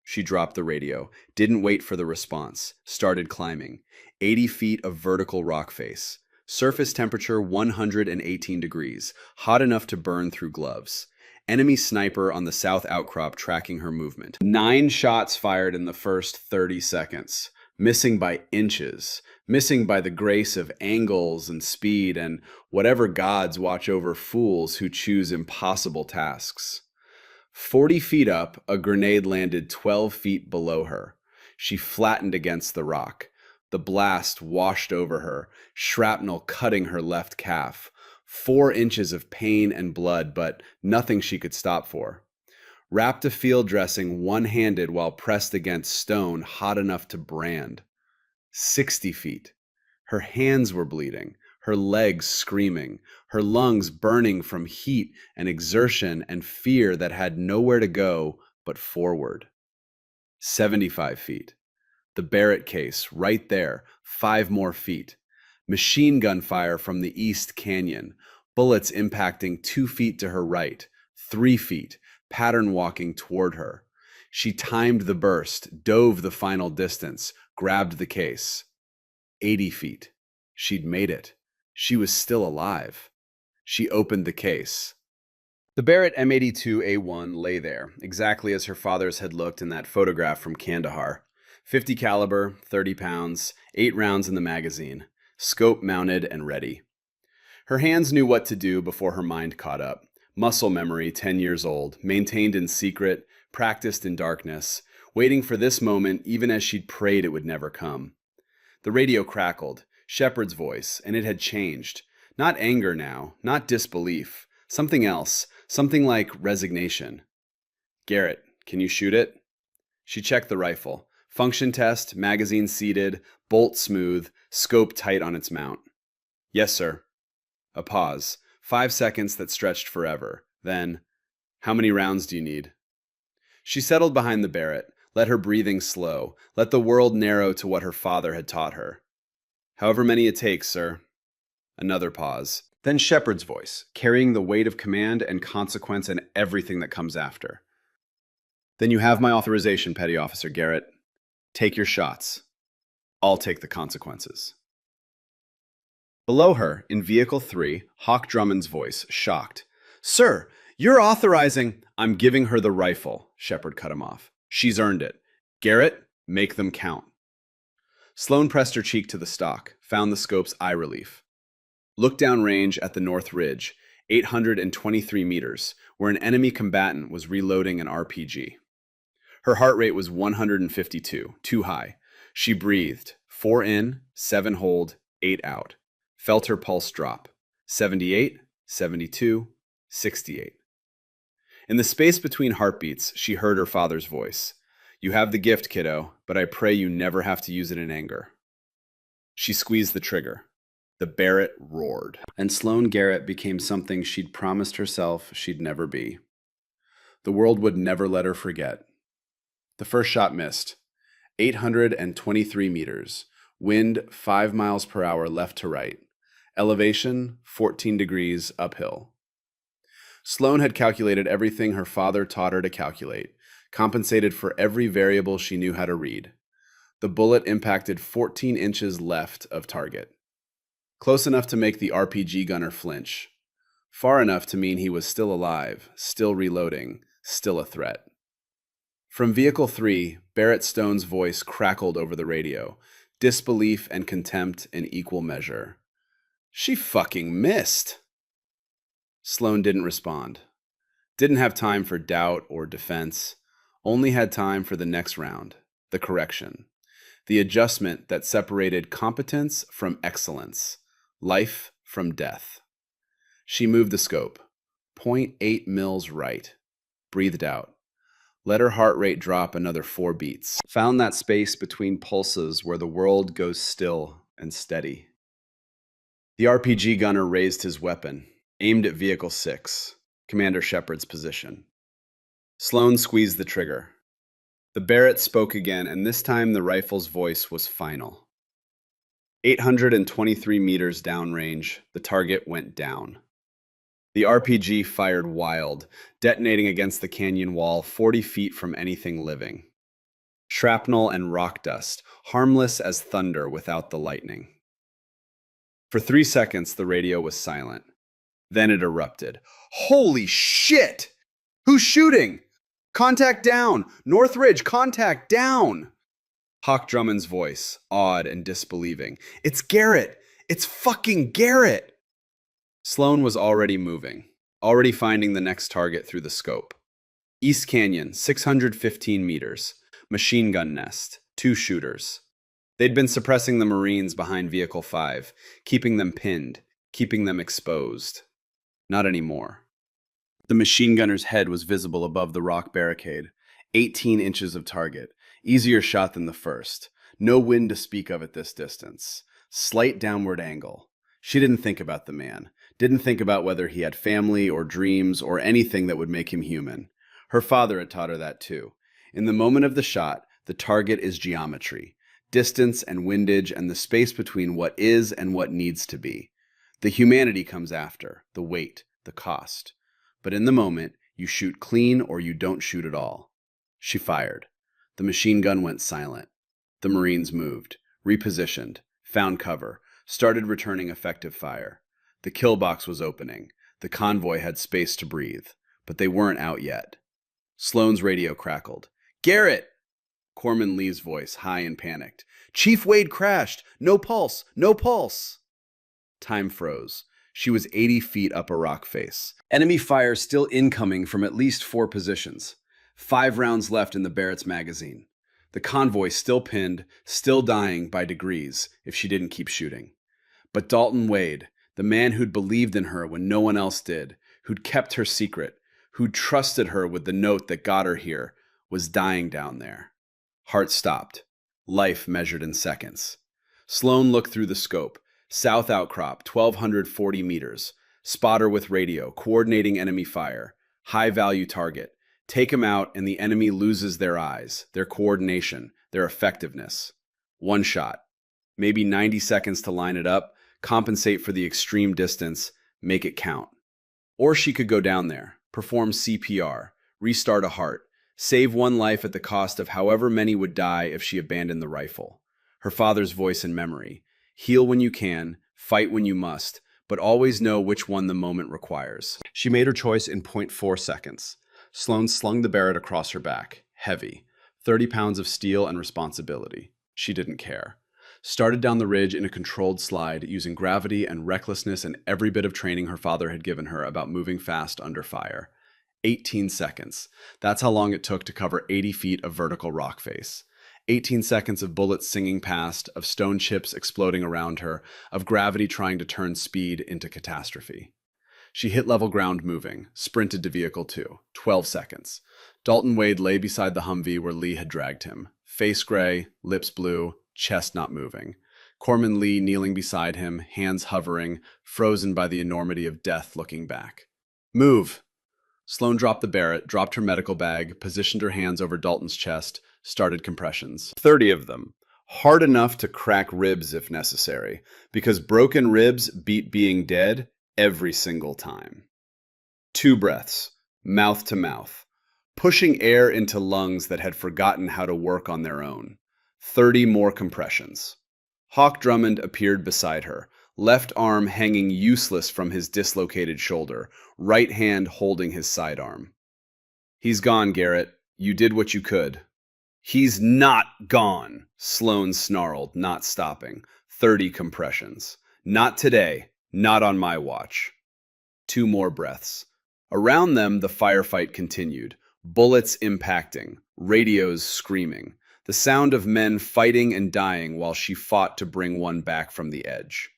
She dropped the radio, didn't wait for the response, started climbing. 80 feet of vertical rock face. Surface temperature 118 degrees, hot enough to burn through gloves. Enemy sniper on the south outcrop tracking her movement. 9 shots fired in the first 30 seconds. Missing by inches. Missing by the grace of angles and speed and whatever gods watch over fools who choose impossible tasks. 40 feet up, a grenade landed 12 feet below her. She flattened against the rock. The blast washed over her, shrapnel cutting her left calf. 4 inches of pain and blood, but nothing she could stop for. Wrapped a field dressing one-handed while pressed against stone hot enough to brand. 60 feet. Her hands were bleeding, her legs screaming, her lungs burning from heat and exertion and fear that had nowhere to go but forward. 75 feet. The Barrett case, right there, 5 more feet. Machine gun fire from the East Canyon, bullets impacting 2 feet to her right, 3 feet, pattern walking toward her. She timed the burst, dove the final distance, grabbed the case. 80 feet. She'd made it. She was still alive. She opened the case. The Barrett M82A1 lay there, exactly as her father's had looked in that photograph from Kandahar. 50 caliber, 30 pounds, 8 rounds in the magazine, scope mounted and ready. Her hands knew what to do before her mind caught up. Muscle memory, 10 years old, maintained in secret, practiced in darkness, waiting for this moment even as she'd prayed it would never come. The radio crackled, Shepard's voice, and it had changed. Not anger now, not disbelief, something else, something like resignation. Garrett, can you shoot it? She checked the rifle. Function test, magazine seated, bolt smooth, scope tight on its mount. Yes, sir. A pause. 5 seconds that stretched forever. Then, how many rounds do you need? She settled behind the Barrett, let her breathing slow, let the world narrow to what her father had taught her. However many it takes, sir. Another pause. Then Shepard's voice, carrying the weight of command and consequence and everything that comes after. Then you have my authorization, Petty Officer Garrett. Take your shots. I'll take the consequences. Below her, in Vehicle 3, Hawk Drummond's voice, shocked. Sir, you're authorizing— I'm giving her the rifle, Shepard cut him off. She's earned it. Garrett, make them count. Sloane pressed her cheek to the stock, found the scope's eye relief. Looked downrange at the North Ridge, 823 meters, where an enemy combatant was reloading an RPG. Her heart rate was 152, too high. She breathed, 4 in, 7 hold, 8 out. Felt her pulse drop, 78, 72, 68. In the space between heartbeats, she heard her father's voice. You have the gift, kiddo, but I pray you never have to use it in anger. She squeezed the trigger. The Barrett roared, and Sloane Garrett became something she'd promised herself she'd never be. The world would never let her forget. The first shot missed. 823 meters. Wind 5 miles per hour left to right. Elevation 14 degrees uphill. Sloane had calculated everything her father taught her to calculate, compensated for every variable she knew how to read. The bullet impacted 14 inches left of target. Close enough to make the RPG gunner flinch. Far enough to mean he was still alive, still reloading, still a threat. From Vehicle 3, Barrett Stone's voice crackled over the radio, disbelief and contempt in equal measure. She fucking missed! Sloane didn't respond. Didn't have time for doubt or defense. Only had time for the next round, the correction. The adjustment that separated competence from excellence. Life from death. She moved the scope. 0.8 mils right. Breathed out. Let her heart rate drop another 4 beats. Found that space between pulses where the world goes still and steady. The RPG gunner raised his weapon, aimed at Vehicle 6, Commander Shepard's position. Sloane squeezed the trigger. The Barrett spoke again, and this time the rifle's voice was final. 823 meters downrange, the target went down. The RPG fired wild, detonating against the canyon wall 40 feet from anything living. Shrapnel and rock dust, harmless as thunder without the lightning. For 3 seconds, the radio was silent. Then it erupted. Holy shit! Who's shooting? Contact down! North Ridge, contact down! Hawk Drummond's voice, awed and disbelieving. It's Garrett! It's fucking Garrett! Sloane was already moving, already finding the next target through the scope. East Canyon, 615 meters. Machine gun nest, 2 shooters. They'd been suppressing the Marines behind Vehicle 5, keeping them pinned, keeping them exposed. Not anymore. The machine gunner's head was visible above the rock barricade. 18 inches of target. Easier shot than the first. No wind to speak of at this distance. Slight downward angle. She didn't think about the man. Didn't think about whether he had family or dreams or anything that would make him human. Her father had taught her that too. In the moment of the shot, the target is geometry. Distance and windage and the space between what is and what needs to be. The humanity comes after, the weight, the cost. But in the moment, you shoot clean or you don't shoot at all. She fired. The machine gun went silent. The Marines moved, repositioned, found cover, started returning effective fire. The kill box was opening. The convoy had space to breathe, but they weren't out yet. Sloane's radio crackled. Garrett! Corman Lee's voice, high and panicked. Chief Wade crashed! No pulse! No pulse! Time froze. She was 80 feet up a rock face. Enemy fire still incoming from at least 4 positions. 5 rounds left in the Barrett's magazine. The convoy still pinned, still dying by degrees if she didn't keep shooting. But Dalton Wade, the man who'd believed in her when no one else did, who'd kept her secret, who'd trusted her with the note that got her here, was dying down there. Heart stopped. Life measured in seconds. Sloane looked through the scope. South outcrop, 1,240 meters. Spotter with radio, coordinating enemy fire. High-value target. Take him out and the enemy loses their eyes, their coordination, their effectiveness. 1 shot. Maybe 90 seconds to line it up, compensate for the extreme distance, make it count. Or she could go down there, perform CPR, restart a heart, save 1 life at the cost of however many would die if she abandoned the rifle. Her father's voice in memory. Heal when you can, fight when you must, but always know which one the moment requires. She made her choice in 0.4 seconds. Sloane slung the Barrett across her back, heavy, 30 pounds of steel and responsibility. She didn't care. started down the ridge in a controlled slide using gravity and recklessness and every bit of training her father had given her about moving fast under fire. 18 seconds. That's how long it took to cover 80 feet of vertical rock face. 18 seconds of bullets singing past, of stone chips exploding around her, of gravity trying to turn speed into catastrophe. She hit level ground moving, sprinted to Vehicle 2. 12 seconds. Dalton Wade lay beside the Humvee where Lee had dragged him. Face gray, lips blue, chest not moving. Corman Lee kneeling beside him, hands hovering, frozen by the enormity of death looking back. Move! Sloane dropped the Barrett, dropped her medical bag, positioned her hands over Dalton's chest, started compressions. 30 of them. Hard enough to crack ribs if necessary, because broken ribs beat being dead every single time. 2 breaths, mouth to mouth, pushing air into lungs that had forgotten how to work on their own. 30 more compressions. Hawk Drummond appeared beside her, left arm hanging useless from his dislocated shoulder, right hand holding his sidearm. He's gone, Garrett. You did what you could. He's not gone, Sloane snarled, not stopping. 30 compressions. Not today. Not on my watch. 2 more breaths. Around them, the firefight continued. Bullets impacting. Radios screaming. The sound of men fighting and dying while she fought to bring one back from the edge.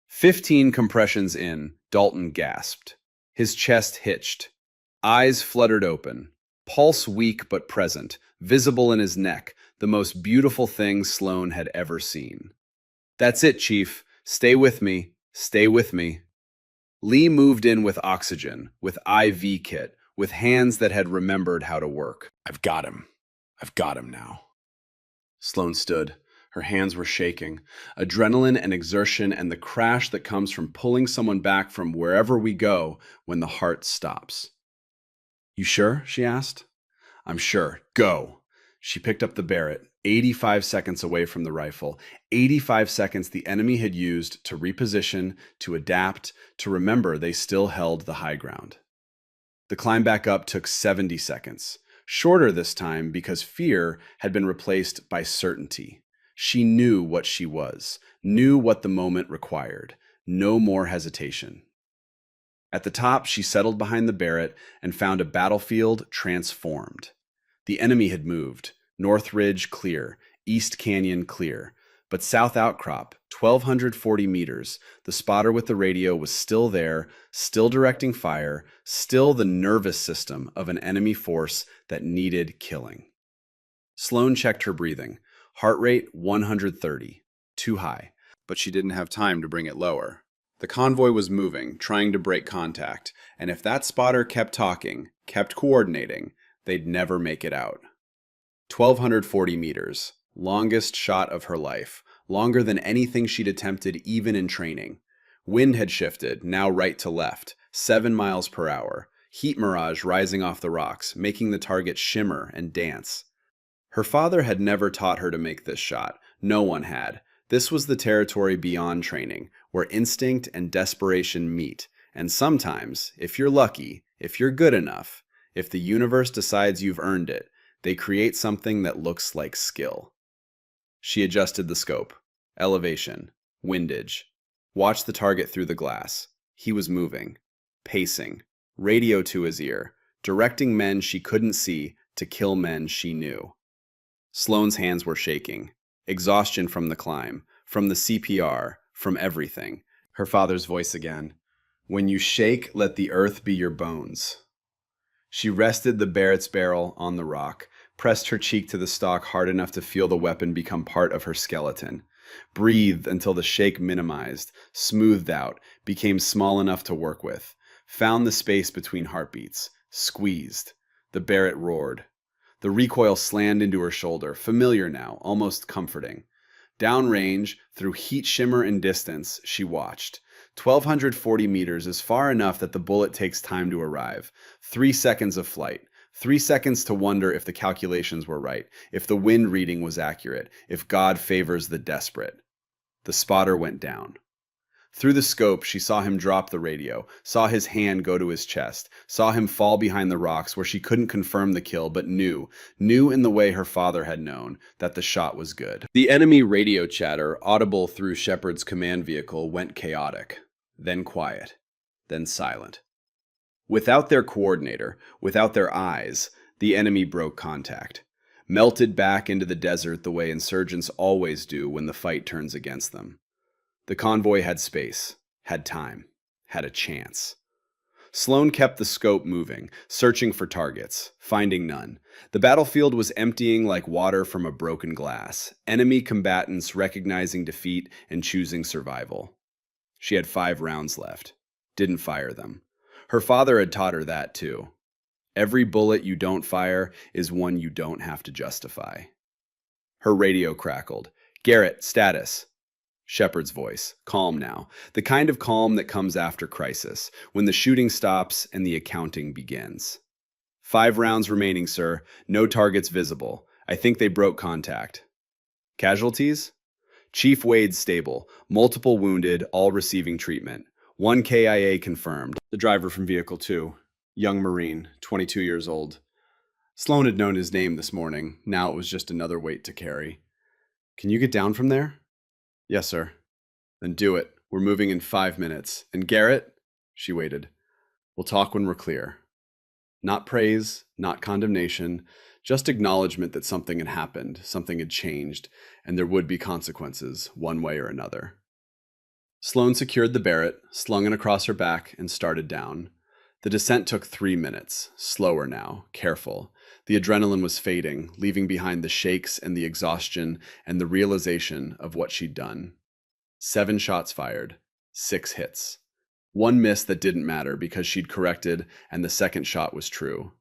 15 compressions in, Dalton gasped. His chest hitched. Eyes fluttered open. Pulse weak but present, visible in his neck, the most beautiful thing Sloane had ever seen. That's it, Chief. Stay with me. Stay with me. Lee moved in with oxygen, with IV kit, with hands that had remembered how to work. I've got him. I've got him now. Sloane stood. Her hands were shaking. Adrenaline and exertion and the crash that comes from pulling someone back from wherever we go when the heart stops. You sure? She asked. I'm sure. Go. She picked up the Barrett, 85 seconds away from the rifle. 85 seconds the enemy had used to reposition, to adapt, to remember they still held the high ground. The climb back up took 70 seconds. Shorter this time because fear had been replaced by certainty. She knew what she was, knew what the moment required. No more hesitation. At the top, she settled behind the Barrett and found a battlefield transformed. The enemy had moved. North Ridge clear, East Canyon clear. But South Outcrop, 1,240 meters, the spotter with the radio was still there, still directing fire, still the nervous system of an enemy force that needed killing. Sloane checked her breathing. Heart rate 130, too high, but she didn't have time to bring it lower. The convoy was moving, trying to break contact, and if that spotter kept talking, kept coordinating, they'd never make it out. 1,240 meters, longest shot of her life, longer than anything she'd attempted even in training. Wind had shifted, now right to left, 7 miles per hour, heat mirage rising off the rocks, making the target shimmer and dance. Her father had never taught her to make this shot. No one had. This was the territory beyond training, where instinct and desperation meet. And sometimes, if you're lucky, if you're good enough, if the universe decides you've earned it, they create something that looks like skill. She adjusted the scope. Elevation. Windage. Watched the target through the glass. He was moving. Pacing. Radio to his ear. Directing men she couldn't see to kill men she knew. Sloane's hands were shaking. Exhaustion from the climb, from the CPR, from everything. Her father's voice again. When you shake, let the earth be your bones. She rested the Barrett's barrel on the rock, pressed her cheek to the stock hard enough to feel the weapon become part of her skeleton. Breathed until the shake minimized, smoothed out, became small enough to work with. Found the space between heartbeats. Squeezed. The Barrett roared. The recoil slammed into her shoulder, familiar now, almost comforting. Downrange, through heat shimmer and distance, she watched. 1,240 meters is far enough that the bullet takes time to arrive. 3 seconds of flight. 3 seconds to wonder if the calculations were right, if the wind reading was accurate, if God favors the desperate. The spotter went down. Through the scope, she saw him drop the radio, saw his hand go to his chest, saw him fall behind the rocks where she couldn't confirm the kill, but knew in the way her father had known, that the shot was good. The enemy radio chatter, audible through Shepard's command vehicle, went chaotic, then quiet, then silent. Without their coordinator, without their eyes, the enemy broke contact, melted back into the desert the way insurgents always do when the fight turns against them. The convoy had space, had time, had a chance. Sloan kept the scope moving, searching for targets, finding none. The battlefield was emptying like water from a broken glass, enemy combatants recognizing defeat and choosing survival. She had 5 rounds left. Didn't fire them. Her father had taught her that too. Every bullet you don't fire is one you don't have to justify. Her radio crackled. "Garrett, status." Shepard's voice, calm now, the kind of calm that comes after crisis, when the shooting stops and the accounting begins. 5 rounds remaining, sir. No targets visible. I think they broke contact. Casualties? Chief Wade stable. Multiple wounded, all receiving treatment. 1 KIA confirmed. The driver from Vehicle 2. Young Marine, 22 years old. Sloan had known his name this morning. Now it was just another weight to carry. "Can you get down from there?" "Yes, sir." "Then do it. We're moving in 5 minutes. And Garrett," she waited, "we'll talk when we're clear. Not praise, not condemnation, just acknowledgement that something had happened, something had changed, and there would be consequences, one way or another." Sloan secured the Barrett, slung it across her back, and started down. The descent took 3 minutes, slower now, careful. The adrenaline was fading, leaving behind the shakes and the exhaustion and the realization of what she'd done. 7 shots fired, 6 hits. 1 miss that didn't matter because she'd corrected and the second shot was true.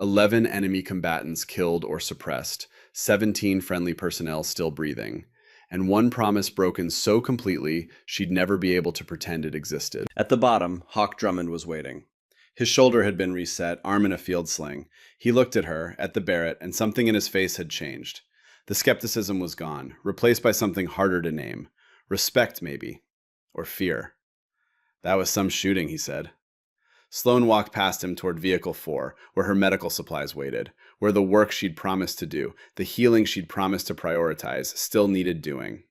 11 enemy combatants killed or suppressed, 17 friendly personnel still breathing, and 1 promise broken so completely she'd never be able to pretend it existed. At the bottom, Hawk Drummond was waiting. His shoulder had been reset, arm in a field sling. He looked at her, at the Barrett, and something in his face had changed. The skepticism was gone, replaced by something harder to name. Respect, maybe. Or fear. "That was some shooting," he said. Sloan walked past him toward Vehicle 4, where her medical supplies waited, where the work she'd promised to do, the healing she'd promised to prioritize, still needed doing.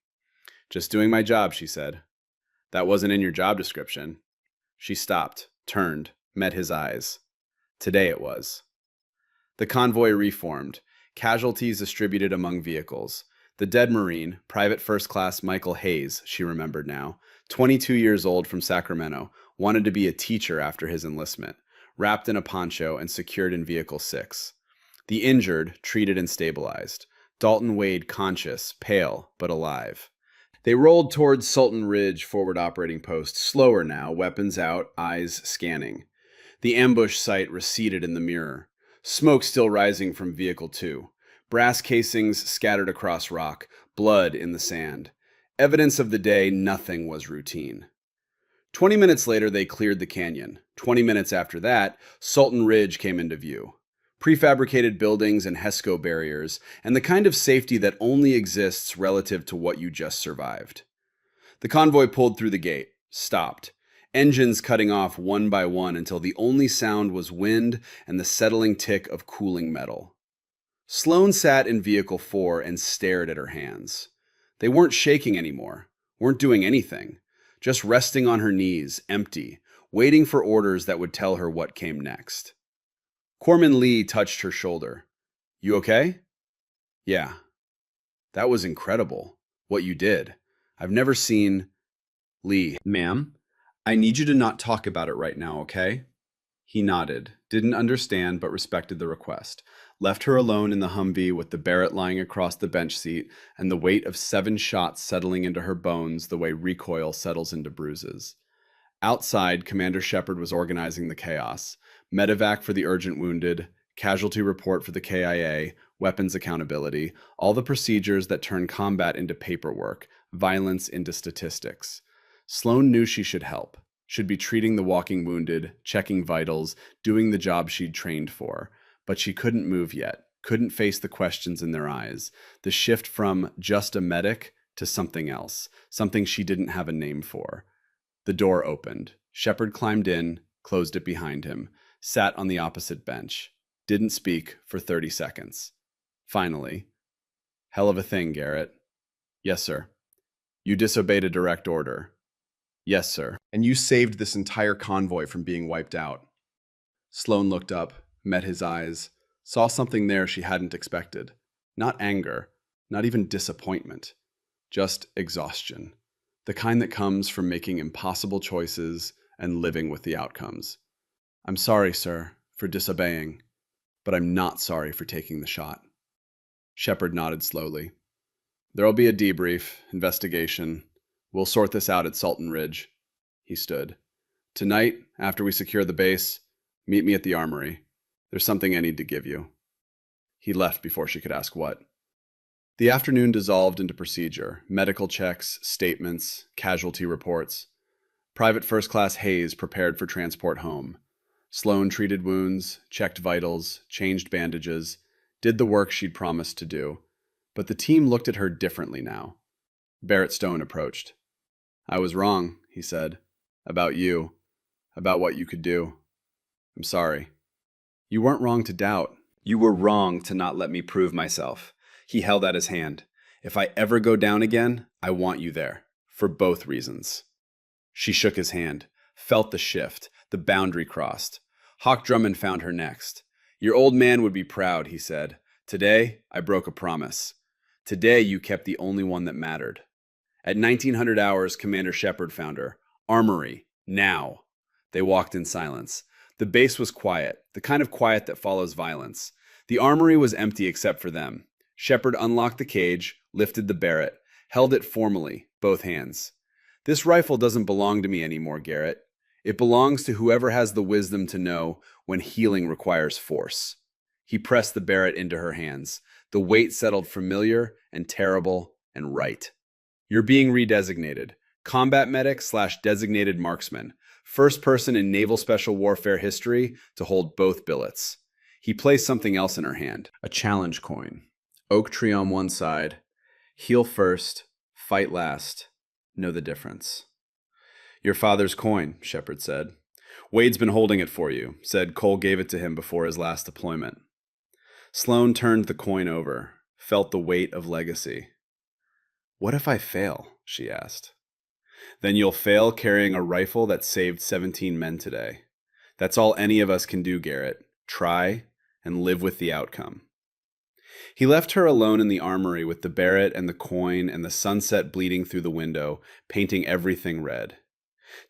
"Just doing my job," she said. "That wasn't in your job description." She stopped, turned, met his eyes. Today it was. The convoy reformed, casualties distributed among vehicles. The dead Marine, Private First Class Michael Hayes, she remembered now, 22 years old from Sacramento, wanted to be a teacher after his enlistment, wrapped in a poncho and secured in Vehicle 6. The injured, treated and stabilized. Dalton Wade conscious, pale, but alive. They rolled towards Sultan Ridge forward operating post, slower now, weapons out, eyes scanning. The ambush site receded in the mirror. Smoke still rising from Vehicle 2. Brass casings scattered across rock, blood in the sand. Evidence of the day, nothing was routine. 20 minutes later, they cleared the canyon. 20 minutes after that, Sultan Ridge came into view. Prefabricated buildings and HESCO barriers, and the kind of safety that only exists relative to what you just survived. The convoy pulled through the gate, stopped. Engines cutting off one by one until the only sound was wind and the settling tick of cooling metal. Sloan sat in Vehicle 4 and stared at her hands. They weren't shaking anymore, weren't doing anything, just resting on her knees, empty, waiting for orders that would tell her what came next. Corpsman Lee touched her shoulder. "You okay?" "Yeah." "That was incredible, what you did. I've never seen..." "Lee, ma'am, I need you to not talk about it right now, okay?" He nodded, didn't understand but respected the request, left her alone in the Humvee with the Barrett lying across the bench seat and the weight of 7 shots settling into her bones the way recoil settles into bruises. Outside, Commander Shepard was organizing the chaos. Medevac for the urgent wounded, casualty report for the KIA, weapons accountability, all the procedures that turn combat into paperwork, violence into statistics. Sloan knew she should help, should be treating the walking wounded, checking vitals, doing the job she'd trained for. But she couldn't move yet, couldn't face the questions in their eyes, the shift from just a medic to something else, something she didn't have a name for. The door opened. Shepard climbed in, closed it behind him, sat on the opposite bench, didn't speak for 30 seconds. Finally, "Hell of a thing, Garrett." "Yes, sir." "You disobeyed a direct order." "Yes, sir." And you saved this entire convoy from being wiped out. Sloane looked up, met his eyes, saw something there she hadn't expected. Not anger, not even disappointment, just exhaustion. The kind that comes from making impossible choices and living with the outcomes. "I'm sorry, sir, for disobeying, but I'm not sorry for taking the shot." Shepard nodded slowly. "There'll be a debrief, investigation. We'll sort this out at Sultan Ridge." He stood. "Tonight, after we secure the base, meet me at the armory. There's something I need to give you." He left before she could ask what. The afternoon dissolved into procedure: medical checks, statements, casualty reports. Private First Class Hayes prepared for transport home. Sloane treated wounds, checked vitals, changed bandages, did the work she'd promised to do. But the team looked at her differently now. Barrett Stone approached. "I was wrong," he said. "About you. About what you could do. I'm sorry." "You weren't wrong to doubt. You were wrong to not let me prove myself." He held out his hand. "If I ever go down again, I want you there. For both reasons." She shook his hand, felt the shift, the boundary crossed. Hawk Drummond found her next. "Your old man would be proud," he said. "Today, I broke a promise. Today, you kept the only one that mattered." At 1900 hours, Commander Shepard found her. "Armory. Now." They walked in silence. The base was quiet, the kind of quiet that follows violence. The armory was empty except for them. Shepard unlocked the cage, lifted the Barrett, held it formally, both hands. "This rifle doesn't belong to me anymore, Garrett. It belongs to whoever has the wisdom to know when healing requires force." He pressed the Barrett into her hands. The weight settled familiar and terrible and right. "You're being redesignated. Combat medic / designated marksman. First person in naval special warfare history to hold both billets." He placed something else in her hand. A challenge coin. Oak tree on one side. Heal first, fight last. Know the difference. "Your father's coin," Shepard said. "Wade's been holding it for you. Said Cole gave it to him before his last deployment." Sloane turned the coin over, felt the weight of legacy. "What if I fail?" she asked. "Then you'll fail carrying a rifle that saved 17 men today. That's all any of us can do, Garrett. Try and live with the outcome." He left her alone in the armory with the Barrett and the coin and the sunset bleeding through the window, painting everything red.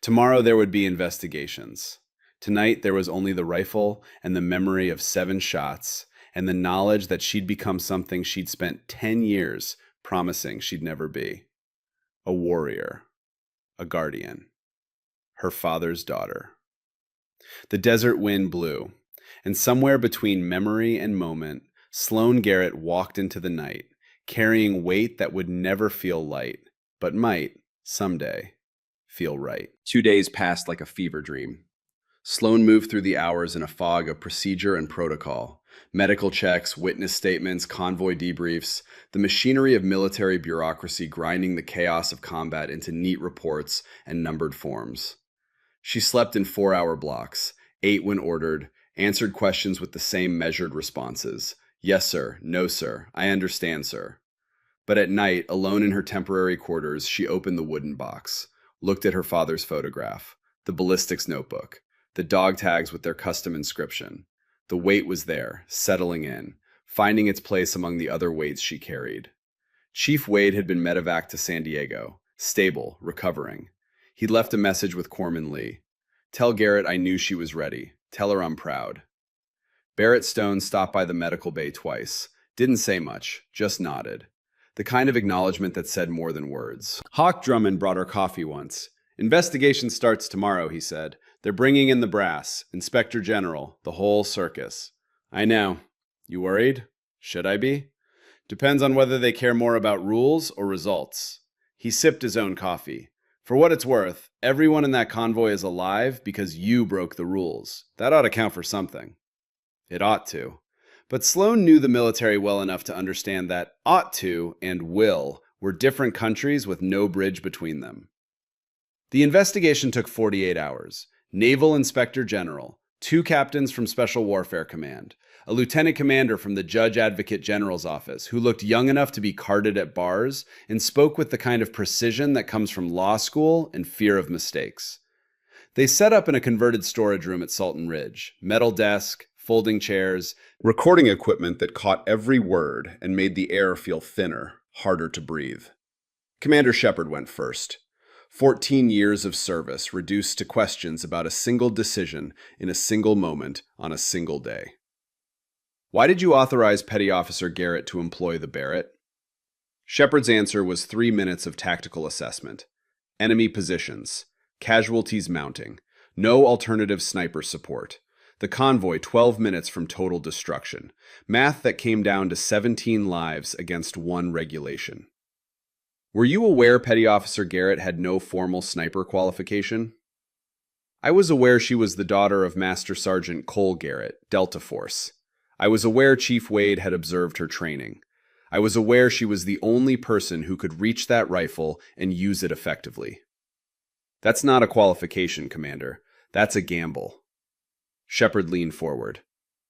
Tomorrow there would be investigations. Tonight there was only the rifle and the memory of 7 shots and the knowledge that she'd become something she'd spent 10 years promising she'd never be. A warrior. A guardian. Her father's daughter. The desert wind blew, and somewhere between memory and moment, Sloane Garrett walked into the night, carrying weight that would never feel light, but might, someday, feel right. 2 days passed like a fever dream. Sloane moved through the hours in a fog of procedure and protocol. Medical checks, witness statements, convoy debriefs, the machinery of military bureaucracy grinding the chaos of combat into neat reports and numbered forms. She slept in 4-hour blocks, ate when ordered, answered questions with the same measured responses. "Yes, sir. No, sir. I understand, sir." But at night, alone in her temporary quarters, she opened the wooden box, looked at her father's photograph, the ballistics notebook, the dog tags with their custom inscription. The weight was there, settling in, finding its place among the other weights she carried. Chief Wade had been medevaced to San Diego, stable, recovering. He'd left a message with Corpsman Lee. "Tell Garrett I knew she was ready. Tell her I'm proud." Barrett Stone stopped by the medical bay twice. Didn't say much, just nodded. The kind of acknowledgement that said more than words. Hawk Drummond brought her coffee once. "Investigation starts tomorrow," he said. "They're bringing in the brass, Inspector General, the whole circus." "I know. You worried? Should I be?" "Depends on whether they care more about rules or results." He sipped his own coffee. "For what it's worth, everyone in that convoy is alive because you broke the rules. That ought to count for something." It ought to. But Sloane knew the military well enough to understand that ought to and will were different countries with no bridge between them. The investigation took 48 hours. Naval Inspector General, two captains from Special Warfare Command, a lieutenant commander from the Judge Advocate General's office who looked young enough to be carded at bars and spoke with the kind of precision that comes from law school and fear of mistakes. They set up in a converted storage room at Salton Ridge, metal desk, folding chairs, Recording equipment that caught every word and made the air feel thinner, harder to breathe. Commander Shepard went first. 14 years of service reduced to questions about a single decision in a single moment on a single day. Why did you authorize Petty Officer Garrett to employ the Barrett? Shepard's answer was 3 minutes of tactical assessment. Enemy positions. Casualties mounting. No alternative sniper support. The convoy 12 minutes from total destruction. Math that came down to 17 lives against 1 regulation. Were you aware Petty Officer Garrett had no formal sniper qualification? I was aware she was the daughter of Master Sergeant Cole Garrett, Delta Force. I was aware Chief Wade had observed her training. I was aware she was the only person who could reach that rifle and use it effectively. That's not a qualification, Commander. That's a gamble. Shepard leaned forward.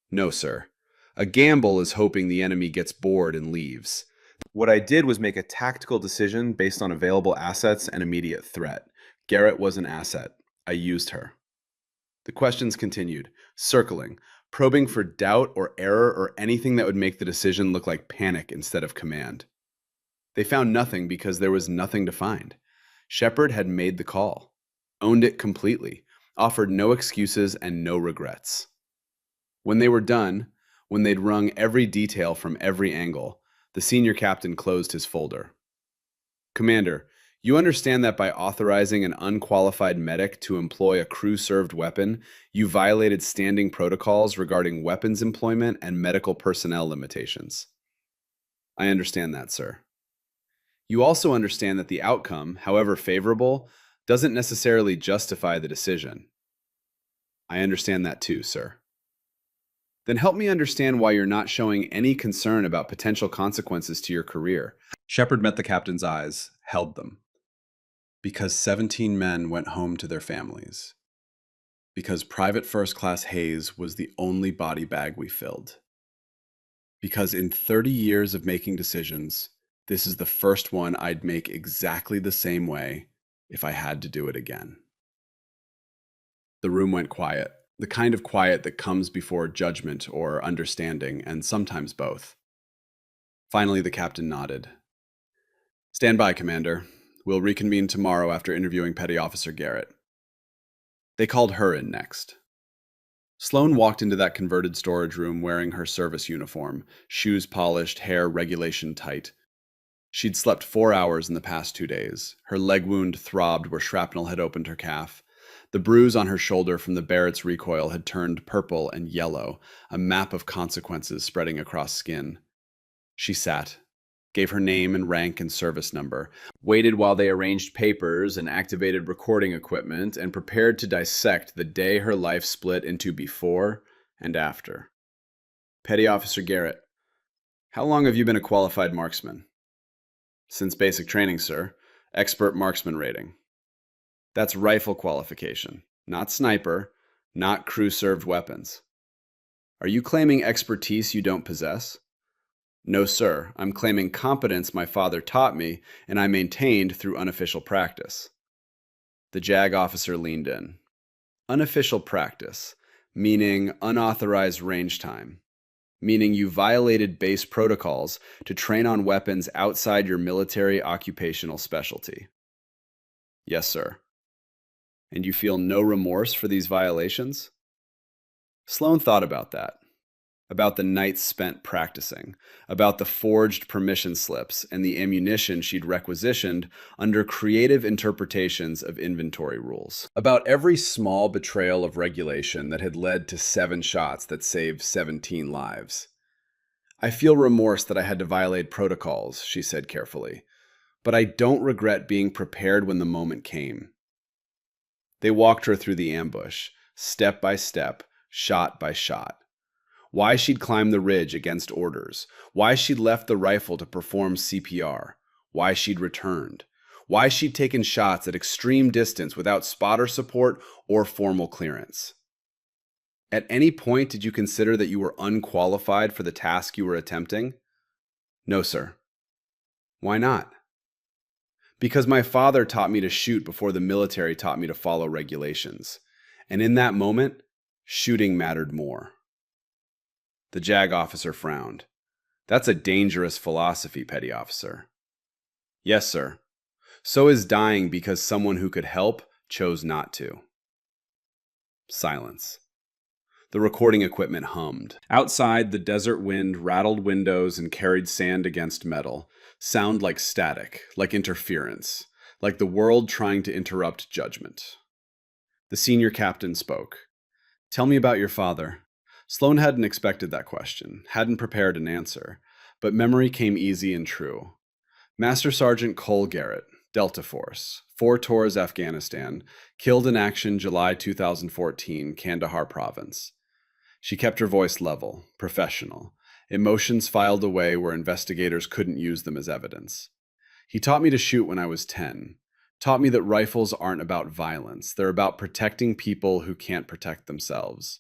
No, sir. A gamble is hoping the enemy gets bored and leaves. What I did was make a tactical decision based on available assets and immediate threat. Garrett was an asset. I used her. The questions continued, circling, probing for doubt or error or anything that would make the decision look like panic instead of command. They found nothing because there was nothing to find. Shepard had made the call, owned it completely, offered no excuses and no regrets. When they were done, when they'd wrung every detail from every angle, the senior captain closed his folder. Commander, you understand that by authorizing an unqualified medic to employ a crew-served weapon, you violated standing protocols regarding weapons employment and medical personnel limitations. I understand that, sir. You also understand that the outcome, however favorable, doesn't necessarily justify the decision. I understand that too, sir. Then help me understand why you're not showing any concern about potential consequences to your career. Shepard met the captain's eyes, held them. Because 17 men went home to their families. Because Private First Class Hayes was the only body bag we filled. Because in 30 years of making decisions, this is the first one I'd make exactly the same way if I had to do it again. The room went quiet. The kind of quiet that comes before judgment or understanding, and sometimes both. Finally, the captain nodded. Stand by, Commander. We'll reconvene tomorrow after interviewing Petty Officer Garrett. They called her in next. Sloane walked into that converted storage room wearing her service uniform, shoes polished, hair regulation tight. She'd slept 4 hours in the past 2 days. Her leg wound throbbed where shrapnel had opened her calf. The bruise on her shoulder from the Barrett's recoil had turned purple and yellow, a map of consequences spreading across skin. She sat, gave her name and rank and service number, waited while they arranged papers and activated recording equipment, and prepared to dissect the day her life split into before and after. Petty Officer Garrett, how long have you been a qualified marksman? Since basic training, sir. Expert marksman rating. That's rifle qualification, not sniper, not crew-served weapons. Are you claiming expertise you don't possess? No, sir. I'm claiming competence my father taught me and I maintained through unofficial practice. The JAG officer leaned in. Unofficial practice, meaning unauthorized range time, meaning you violated base protocols to train on weapons outside your military occupational specialty. Yes, sir. And you feel no remorse for these violations? Sloane thought about that, about the nights spent practicing, about the forged permission slips and the ammunition she'd requisitioned under creative interpretations of inventory rules, about every small betrayal of regulation that had led to 7 shots that saved 17 lives. I feel remorse that I had to violate protocols, she said carefully, but I don't regret being prepared when the moment came. They walked her through the ambush, step by step, shot by shot. Why she'd climbed the ridge against orders, why she'd left the rifle to perform CPR, why she'd returned, Why she'd taken shots at extreme distance without spotter support or formal clearance. At any point, did you consider that you were unqualified for the task you were attempting? No, sir. Why not? Because my father taught me to shoot before the military taught me to follow regulations. And in that moment, shooting mattered more. The JAG officer frowned. That's a dangerous philosophy, petty officer. Yes, sir. So is dying because someone who could help chose not to. Silence. The recording equipment hummed. Outside, the desert wind rattled windows and carried sand against metal. Sound like static, like interference, like the world trying to interrupt judgment. The senior captain spoke. Tell me about your father. Sloan hadn't expected that question, hadn't prepared an answer, but memory came easy and true. Master Sergeant Cole Garrett, Delta Force, 4 tours Afghanistan, killed in action July 2014, Kandahar Province. She kept her voice level, professional, emotions filed away where investigators couldn't use them as evidence. He taught me to shoot when I was 10, taught me that rifles aren't about violence, they're about protecting people who can't protect themselves.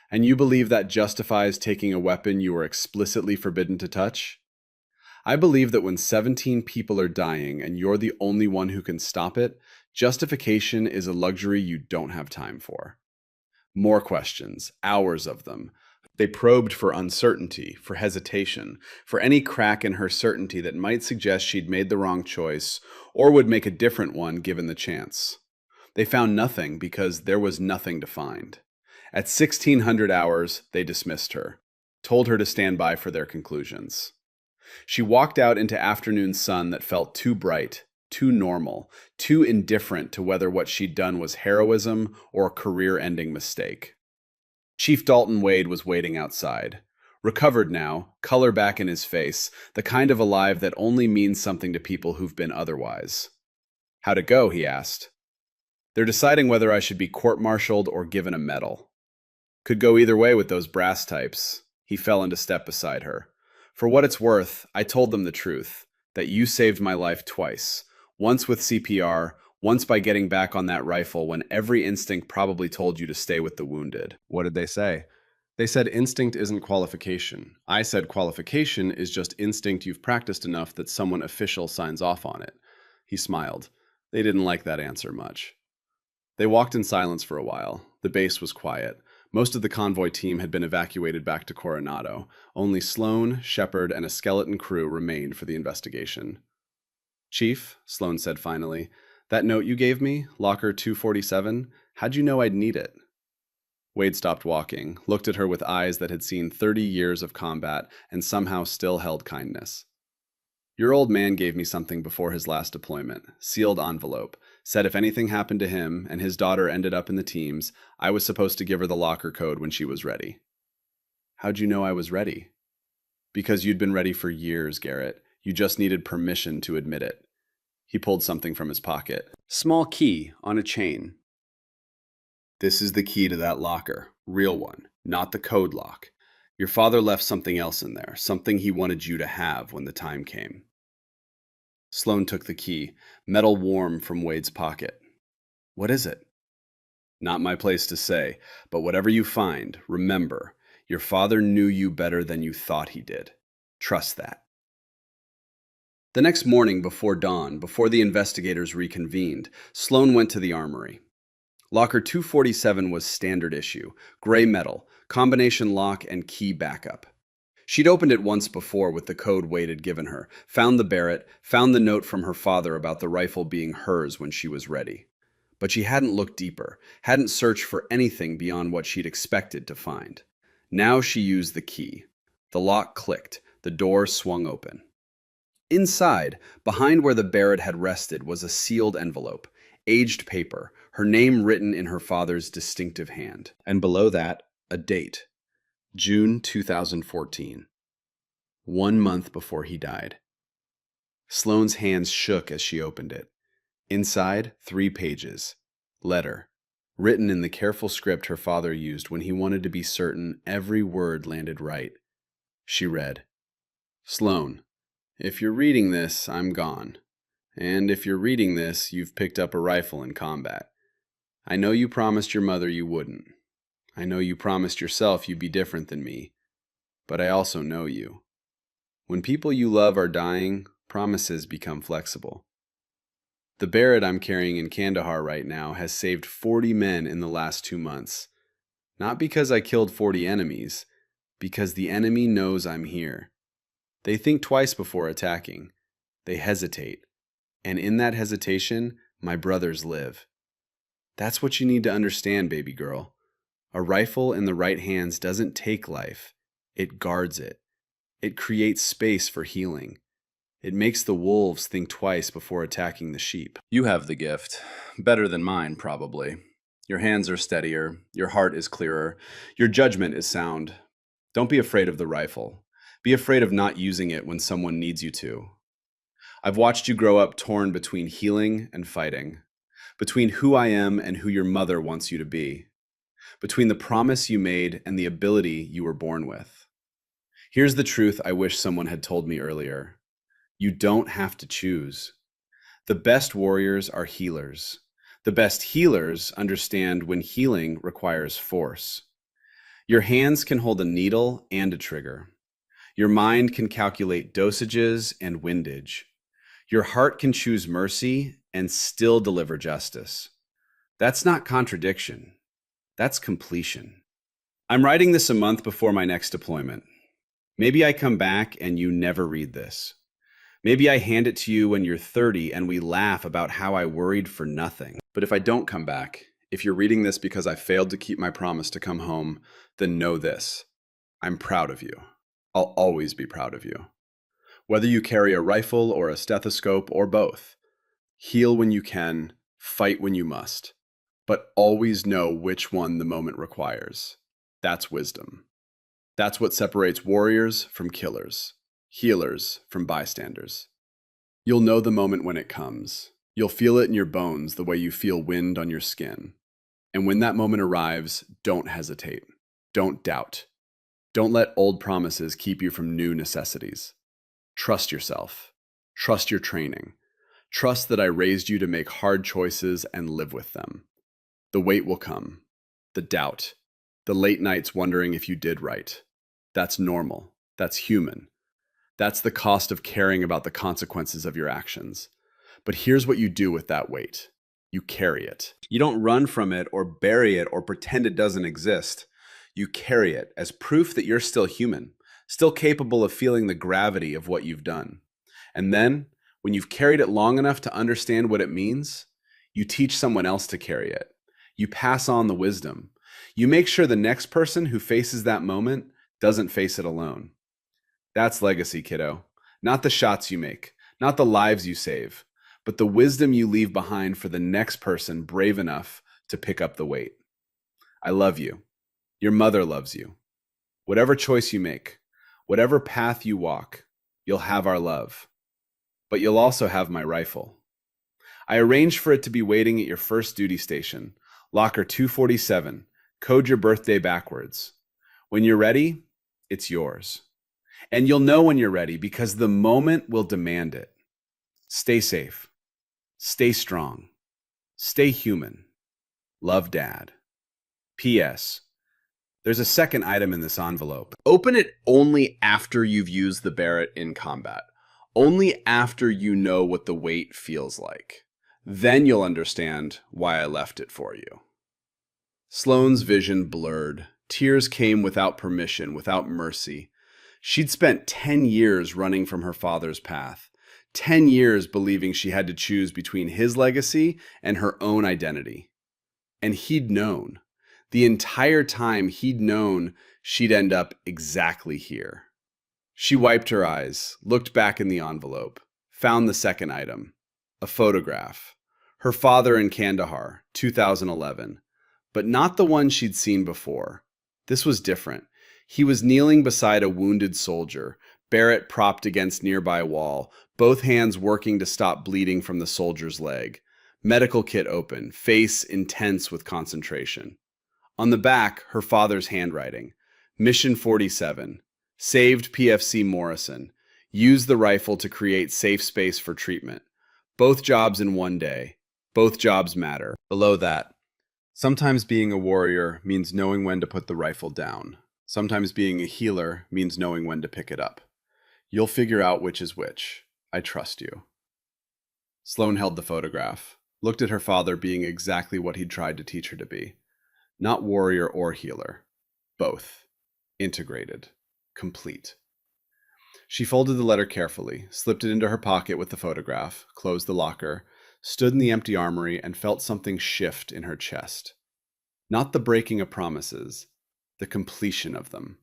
And you believe that justifies taking a weapon you were explicitly forbidden to touch? I believe that when 17 people are dying and you're the only one who can stop it, justification is a luxury you don't have time for. More questions, hours of them. They probed for uncertainty, for hesitation, for any crack in her certainty that might suggest she'd made the wrong choice or would make a different one given the chance. They found nothing because there was nothing to find. At 1600 hours, they dismissed her, told her to stand by for their conclusions. She walked out into afternoon sun that felt too bright, too normal, too indifferent to whether what she'd done was heroism or a career-ending mistake. Chief Dalton Wade was waiting outside. Recovered now, color back in his face, the kind of alive that only means something to people who've been otherwise. How'd it go, he asked. They're deciding whether I should be court-martialed or given a medal. Could go either way with those brass types. He fell into step beside her. For what it's worth, I told them the truth, that you saved my life twice. Once with CPR, once by getting back on that rifle when every instinct probably told you to stay with the wounded. What did they say? They said instinct isn't qualification. I said qualification is just instinct you've practiced enough that someone official signs off on it. He smiled. They didn't like that answer much. They walked in silence for a while. The base was quiet. Most of the convoy team had been evacuated back to Coronado. Only Sloan, Shepard, and a skeleton crew remained for the investigation. Chief, Sloan said finally, that note you gave me, locker 247, how'd you know I'd need it? Wade stopped walking, looked at her with eyes that had seen 30 years of combat and somehow still held kindness. Your old man gave me something before his last deployment, sealed envelope, said if anything happened to him and his daughter ended up in the teams, I was supposed to give her the locker code when she was ready. How'd you know I was ready? Because you'd been ready for years, Garrett. You just needed permission to admit it. He pulled something from his pocket. Small key on a chain. This is the key to that locker. Real one, not the code lock. Your father left something else in there, something he wanted you to have when the time came. Sloan took the key, metal warm from Wade's pocket. What is it? Not my place to say, but whatever you find, remember, your father knew you better than you thought he did. Trust that. The next morning before dawn, before the investigators reconvened, Sloan went to the armory. Locker 247 was standard issue, gray metal, combination lock and key backup. She'd opened it once before with the code Wade had given her, found the Barrett, found the note from her father about the rifle being hers when she was ready. But she hadn't looked deeper, hadn't searched for anything beyond what she'd expected to find. Now she used the key. The lock clicked, the door swung open. Inside, behind where the Barrett had rested, was a sealed envelope, aged paper, her name written in her father's distinctive hand. And below that, a date. June 2014. 1 month before he died. Sloane's hands shook as she opened it. Inside, 3 pages. Letter. Written in the careful script her father used when he wanted to be certain every word landed right. She read, Sloan, if you're reading this, I'm gone. And if you're reading this, you've picked up a rifle in combat. I know you promised your mother you wouldn't. I know you promised yourself you'd be different than me. But I also know you. When people you love are dying, promises become flexible. The Barrett I'm carrying in Kandahar right now has saved 40 men in the last 2 months. Not because I killed 40 enemies, because the enemy knows I'm here. They think twice before attacking. They hesitate. And in that hesitation, my brothers live. That's what you need to understand, baby girl. A rifle in the right hands doesn't take life. It guards it. It creates space for healing. It makes the wolves think twice before attacking the sheep. You have the gift. Better than mine, probably. Your hands are steadier. Your heart is clearer. Your judgment is sound. Don't be afraid of the rifle. Be afraid of not using it when someone needs you to. I've watched you grow up torn between healing and fighting, between who I am and who your mother wants you to be, between the promise you made and the ability you were born with. Here's the truth I wish someone had told me earlier. You don't have to choose. The best warriors are healers. The best healers understand when healing requires force. Your hands can hold a needle and a trigger. Your mind can calculate dosages and windage. Your heart can choose mercy and still deliver justice. That's not contradiction. That's completion. I'm writing this a month before my next deployment. Maybe I come back and you never read this. Maybe I hand it to you when you're 30 and we laugh about how I worried for nothing. But if I don't come back, if you're reading this because I failed to keep my promise to come home, then know this. I'm proud of you. I'll always be proud of you. Whether you carry a rifle or a stethoscope or both, heal when you can, fight when you must, but always know which one the moment requires. That's wisdom. That's what separates warriors from killers, healers from bystanders. You'll know the moment when it comes. You'll feel it in your bones the way you feel wind on your skin. And when that moment arrives, don't hesitate. Don't doubt. Don't let old promises keep you from new necessities. Trust yourself. Trust your training. Trust that I raised you to make hard choices and live with them. The weight will come. The doubt. The late nights wondering if you did right. That's normal. That's human. That's the cost of caring about the consequences of your actions. But here's what you do with that weight. You carry it. You don't run from it or bury it or pretend it doesn't exist. You carry it as proof that you're still human, still capable of feeling the gravity of what you've done. And then, when you've carried it long enough to understand what it means, you teach someone else to carry it. You pass on the wisdom. You make sure the next person who faces that moment doesn't face it alone. That's legacy, kiddo. Not the shots you make, not the lives you save, but the wisdom you leave behind for the next person brave enough to pick up the weight. I love you. Your mother loves you. Whatever choice you make, whatever path you walk, you'll have our love. But you'll also have my rifle. I arranged for it to be waiting at your first duty station, locker 247. Code your birthday backwards. When you're ready, it's yours. And you'll know when you're ready because the moment will demand it. Stay safe. Stay strong. Stay human. Love, Dad. P.S. There's a second item in this envelope. Open it only after you've used the Barrett in combat. Only after you know what the weight feels like. Then you'll understand why I left it for you. Sloane's vision blurred. Tears came without permission, without mercy. She'd spent 10 years running from her father's path. 10 years believing she had to choose between his legacy and her own identity. And he'd known. The entire time he'd known she'd end up exactly here. She wiped her eyes, looked back in the envelope, found the second item, a photograph. Her father in Kandahar, 2011. But not the one she'd seen before. This was different. He was kneeling beside a wounded soldier, Barrett propped against nearby wall, both hands working to stop bleeding from the soldier's leg. Medical kit open, face intense with concentration. On the back, her father's handwriting. Mission 47. Saved PFC Morrison. Used the rifle to create safe space for treatment. Both jobs in one day. Both jobs matter. Below that, sometimes being a warrior means knowing when to put the rifle down. Sometimes being a healer means knowing when to pick it up. You'll figure out which is which. I trust you. Sloane held the photograph, looked at her father being exactly what he'd tried to teach her to be. Not warrior or healer. Both. Integrated. Complete. She folded the letter carefully, slipped it into her pocket with the photograph, closed the locker, stood in the empty armory, and felt something shift in her chest. Not the breaking of promises, the completion of them.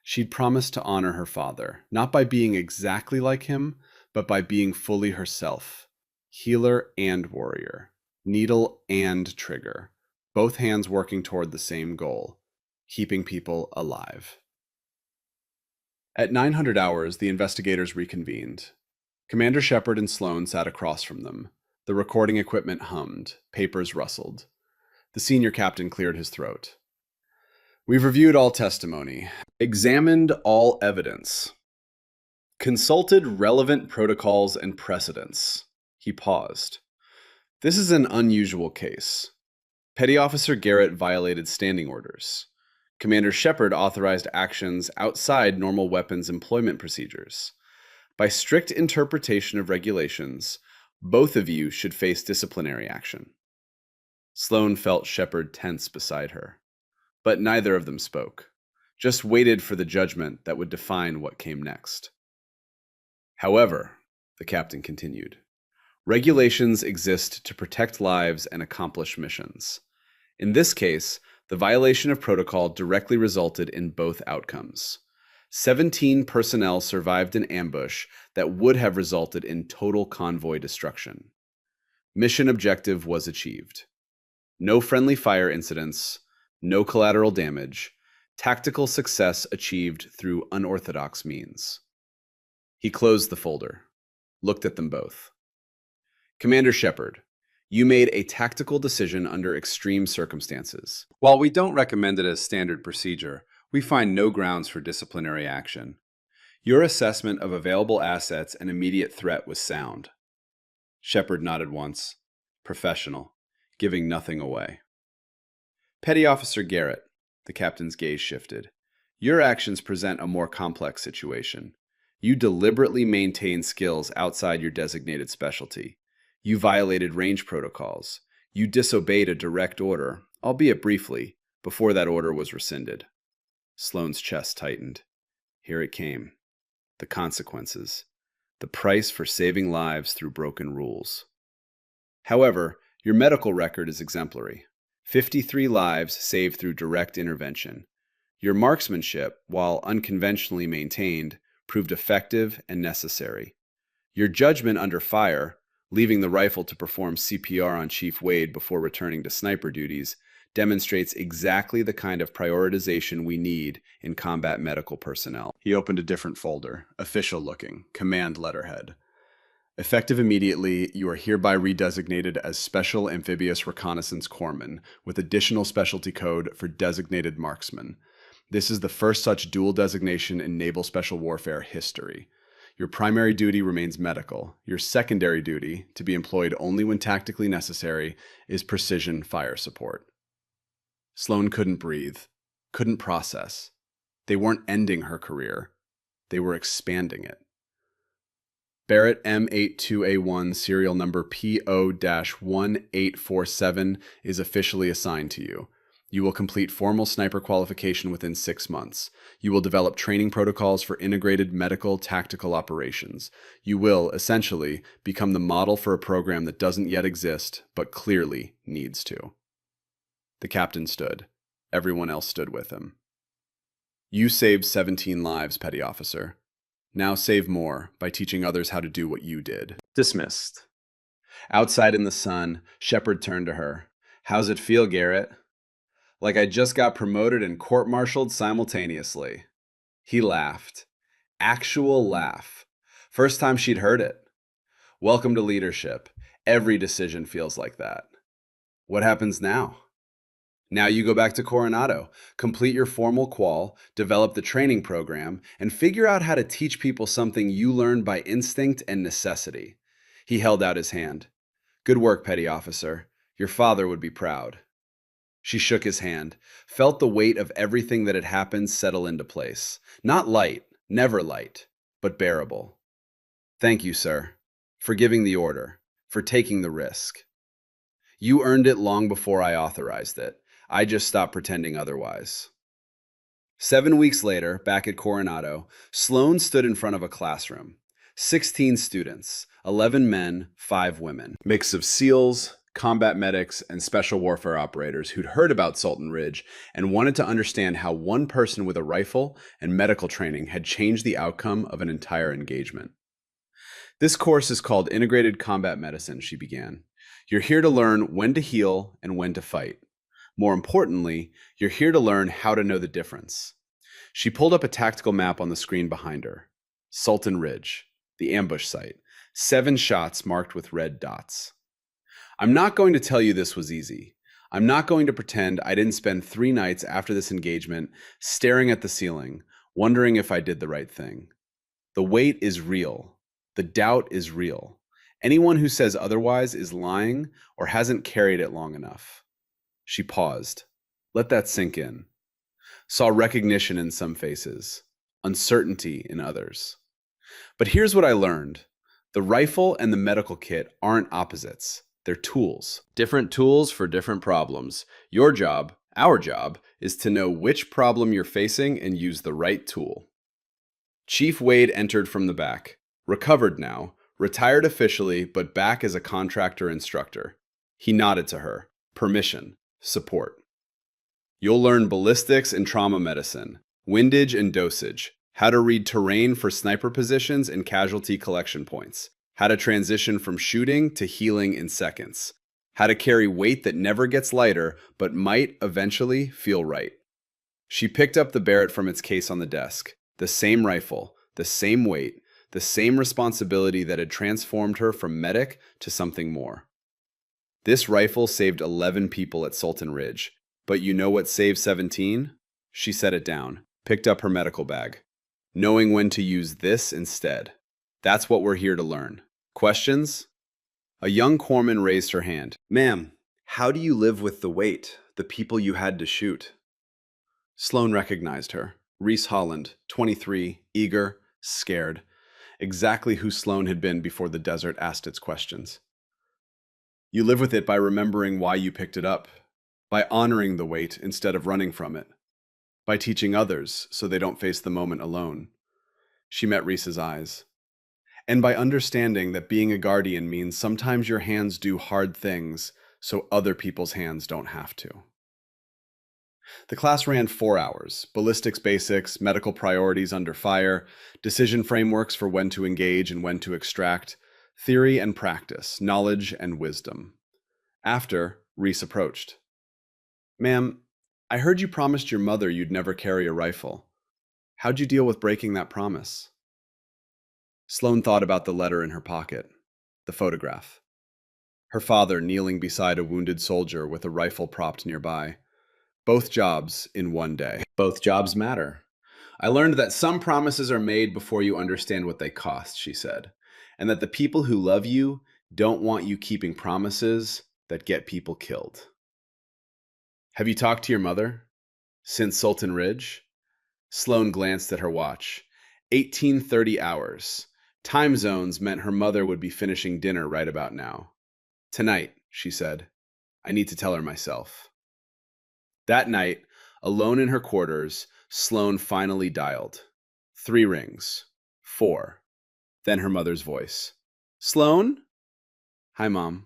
She'd promised to honor her father, not by being exactly like him, but by being fully herself. Healer and warrior. Needle and trigger. Both hands working toward the same goal. Keeping people alive. At 900 hours, the investigators reconvened. Commander Shepard and Sloane sat across from them. The recording equipment hummed. Papers rustled. The senior captain cleared his throat. We've reviewed all testimony, examined all evidence, consulted relevant protocols and precedents. He paused. This is an unusual case. Petty Officer Garrett violated standing orders. Commander Shepard authorized actions outside normal weapons employment procedures. By strict interpretation of regulations, both of you should face disciplinary action. Sloane felt Shepard tense beside her. But neither of them spoke, just waited for the judgment that would define what came next. However, the captain continued, regulations exist to protect lives and accomplish missions. In this case, the violation of protocol directly resulted in both outcomes. 17 personnel survived an ambush that would have resulted in total convoy destruction. Mission objective was achieved. No friendly fire incidents, no collateral damage, tactical success achieved through unorthodox means. He closed the folder, looked at them both. Commander Shepard, you made a tactical decision under extreme circumstances. While we don't recommend it as standard procedure, we find no grounds for disciplinary action. Your assessment of available assets and immediate threat was sound. Shepard nodded once. Professional, giving nothing away. Petty Officer Garrett, the captain's gaze shifted. Your actions present a more complex situation. You deliberately maintained skills outside your designated specialty. You violated range protocols. You disobeyed a direct order, albeit briefly, before that order was rescinded. Sloane's chest tightened. Here it came. The consequences. The price for saving lives through broken rules. However, your medical record is exemplary. 53 lives saved through direct intervention. Your marksmanship, while unconventionally maintained, proved effective and necessary. Your judgment under fire, leaving the rifle to perform CPR on Chief Wade before returning to sniper duties, demonstrates exactly the kind of prioritization we need in combat medical personnel. He opened a different folder, official looking, command letterhead. Effective immediately, you are hereby redesignated as Special Amphibious Reconnaissance Corpsman, with additional specialty code for Designated Marksman. This is the first such dual designation in naval special warfare history. Your primary duty remains medical. Your secondary duty, to be employed only when tactically necessary, is precision fire support. Sloane couldn't breathe, couldn't process. They weren't ending her career. They were expanding it. Barrett M82A1 serial number PO-1847 is officially assigned to you. You will complete formal sniper qualification within 6 months. You will develop training protocols for integrated medical tactical operations. You will, essentially, become the model for a program that doesn't yet exist, but clearly needs to. The captain stood. Everyone else stood with him. You saved 17 lives, Petty Officer. Now save more by teaching others how to do what you did. Dismissed. Outside in the sun, Shepard turned to her. How's it feel, Garrett? Like I just got promoted and court-martialed simultaneously. He laughed. Actual laugh. First time she'd heard it. Welcome to leadership. Every decision feels like that. What happens now? Now you go back to Coronado, complete your formal qual, develop the training program, and figure out how to teach people something you learned by instinct and necessity. He held out his hand. Good work, petty officer. Your father would be proud. She shook his hand, felt the weight of everything that had happened settle into place. Not light, never light, but bearable. Thank you, sir, for giving the order, for taking the risk. You earned it long before I authorized it. I just stopped pretending otherwise. 7 weeks later, back at Coronado, Sloan stood in front of a classroom. 16 students, 11 men, 5 women. Mix of SEALs, combat medics, and special warfare operators who'd heard about Sultan Ridge and wanted to understand how one person with a rifle and medical training had changed the outcome of an entire engagement. This course is called Integrated Combat Medicine, she began. You're here to learn when to heal and when to fight. More importantly, you're here to learn how to know the difference. She pulled up a tactical map on the screen behind her. Sultan Ridge, the ambush site, 7 shots marked with red dots. I'm not going to tell you this was easy. I'm not going to pretend I didn't spend 3 nights after this engagement staring at the ceiling, wondering if I did the right thing. The weight is real. The doubt is real. Anyone who says otherwise is lying or hasn't carried it long enough. She paused. Let that sink in. Saw recognition in some faces, uncertainty in others. But here's what I learned. The rifle and the medical kit aren't opposites. They're tools. Different tools for different problems. Your job, our job, is to know which problem you're facing and use the right tool. Chief Wade entered from the back. Recovered now, retired officially, but back as a contractor instructor. He nodded to her. Permission. Support. You'll learn ballistics and trauma medicine, windage and dosage, how to read terrain for sniper positions and casualty collection points, how to transition from shooting to healing in seconds, how to carry weight that never gets lighter but might eventually feel right. She picked up the Barrett from its case on the desk, the same rifle, the same weight, the same responsibility that had transformed her from medic to something more. This rifle saved 11 people at Sultan Ridge, but you know what saved 17? She set it down, picked up her medical bag. Knowing when to use this instead. That's what we're here to learn. Questions? A young corpsman raised her hand. Ma'am, how do you live with the weight, the people you had to shoot? Sloan recognized her. Reese Holland, 23, eager, scared. Exactly who Sloan had been before the desert asked its questions. You live with it by remembering why you picked it up, by honoring the weight instead of running from it, by teaching others so they don't face the moment alone. She met Reese's eyes. And by understanding that being a guardian means sometimes your hands do hard things so other people's hands don't have to. The class ran 4 hours: ballistics basics, medical priorities under fire, decision frameworks for when to engage and when to extract, theory and practice, knowledge and wisdom. After, Reese approached. Ma'am, I heard you promised your mother you'd never carry a rifle. How'd you deal with breaking that promise? Sloan thought about the letter in her pocket, the photograph. Her father kneeling beside a wounded soldier with a rifle propped nearby. Both jobs in one day. Both jobs matter. I learned that some promises are made before you understand what they cost, she said, and that the people who love you don't want you keeping promises that get people killed. Have you talked to your mother? Since Sultan Ridge? Sloan glanced at her watch. 1830 hours. Time zones meant her mother would be finishing dinner right about now. Tonight, she said. I need to tell her myself. That night, alone in her quarters, Sloan finally dialed. 3 rings. 4. Then her mother's voice. Sloan? Hi, Mom.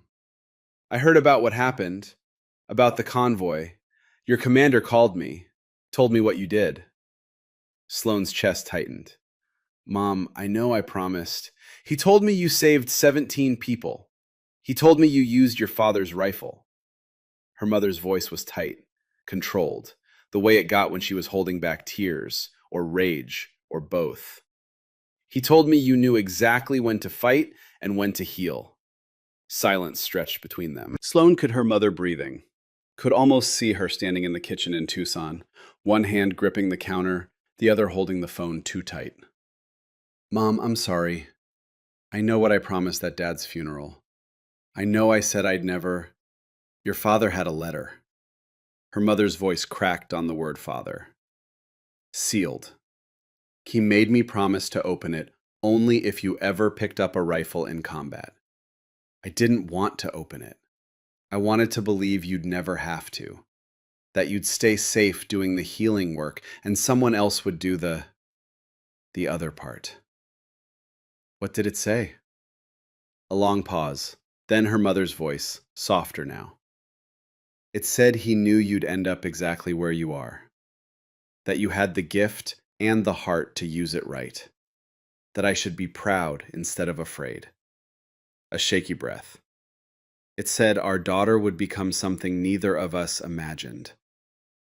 I heard about what happened. About the convoy. Your commander called me. Told me what you did. Sloan's chest tightened. Mom, I know I promised. He told me you saved 17 people. He told me you used your father's rifle. Her mother's voice was tight, controlled, the way it got when she was holding back tears, or rage, or both. He told me you knew exactly when to fight and when to heal. Silence stretched between them. Sloan could hear her mother breathing, could almost see her standing in the kitchen in Tucson, one hand gripping the counter, the other holding the phone too tight. Mom, I'm sorry. I know what I promised at Dad's funeral. I know I said I'd never. Your father had a letter. Her mother's voice cracked on the word father. Sealed. He made me promise to open it only if you ever picked up a rifle in combat. I didn't want to open it. I wanted to believe you'd never have to. That you'd stay safe doing the healing work and someone else would do the other part. What did it say? A long pause, then her mother's voice, softer now. It said he knew you'd end up exactly where you are. That you had the gift and the heart to use it right. That I should be proud instead of afraid. A shaky breath. It said our daughter would become something neither of us imagined.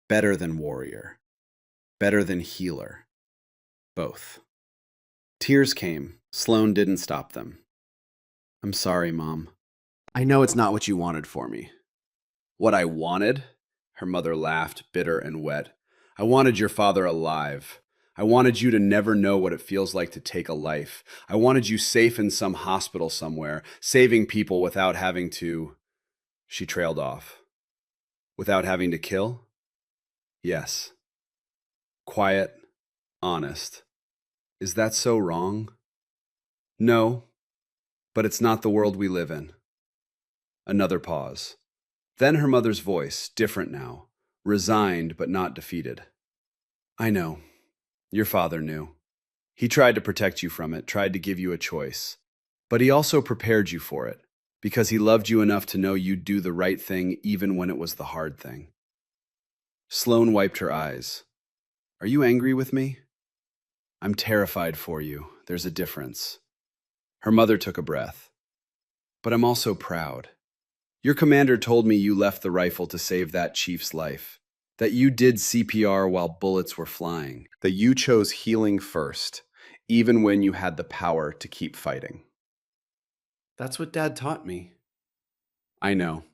Better than warrior. Better than healer. Both. Tears came. Sloane didn't stop them. I'm sorry, Mom. I know it's not what you wanted for me. What I wanted? Her mother laughed, bitter and wet. I wanted your father alive. I wanted you to never know what it feels like to take a life. I wanted you safe in some hospital somewhere, saving people without having to... She trailed off. Without having to kill? Yes. Quiet, honest. Is that so wrong? No, but it's not the world we live in. Another pause. Then her mother's voice, different now, resigned but not defeated. I know. Your father knew. He tried to protect you from it, tried to give you a choice. But he also prepared you for it, because he loved you enough to know you'd do the right thing even when it was the hard thing. Sloane wiped her eyes. Are you angry with me? I'm terrified for you. There's a difference. Her mother took a breath. But I'm also proud. Your commander told me you left the rifle to save that chief's life. That you did CPR while bullets were flying. That you chose healing first, even when you had the power to keep fighting. That's what Dad taught me. I know,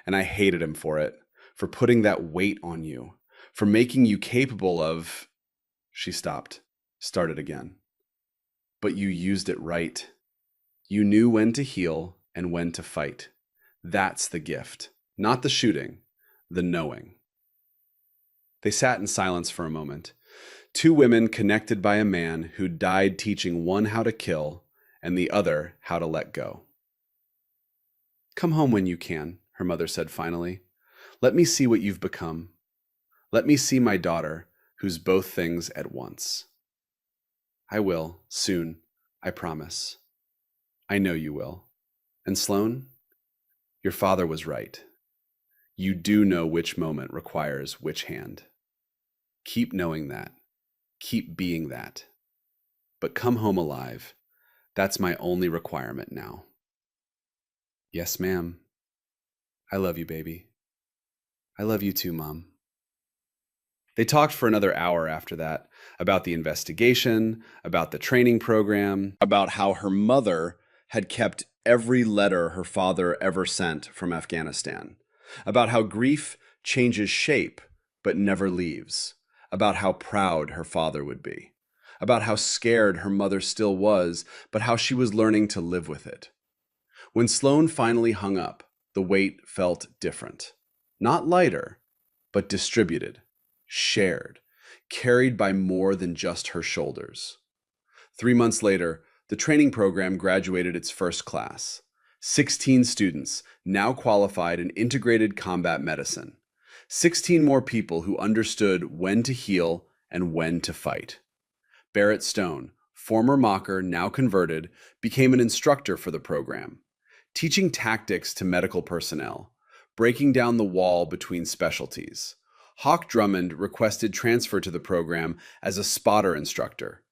and I hated him for it, for putting that weight on you, for making you capable of... She stopped, started again. But you used it right. You knew when to heal and when to fight. That's the gift, not the shooting, the knowing. They sat in silence for a moment. Two women connected by a man who died teaching one how to kill and the other how to let go. Come home when you can, her mother said finally. Let me see what you've become. Let me see my daughter, who's both things at once. I will, soon, I promise. I know you will. And Sloane, your father was right. You do know which moment requires which hand. Keep knowing that. Keep being that. But come home alive. That's my only requirement now. Yes, ma'am. I love you, baby. I love you too, Mom. They talked for another hour after that about the investigation, about the training program, about how her mother had kept every letter her father ever sent from Afghanistan, about how grief changes shape but never leaves, about how proud her father would be, about how scared her mother still was, but how she was learning to live with it. When Sloane finally hung up, the weight felt different. Not lighter, but distributed, shared, carried by more than just her shoulders. 3 months later, the training program graduated its first class. 16 students, now qualified in integrated combat medicine. 16 more people who understood when to heal and when to fight. Barrett Stone, former mocker, now converted, became an instructor for the program, teaching tactics to medical personnel, breaking down the wall between specialties. Hawk Drummond requested transfer to the program as a spotter instructor,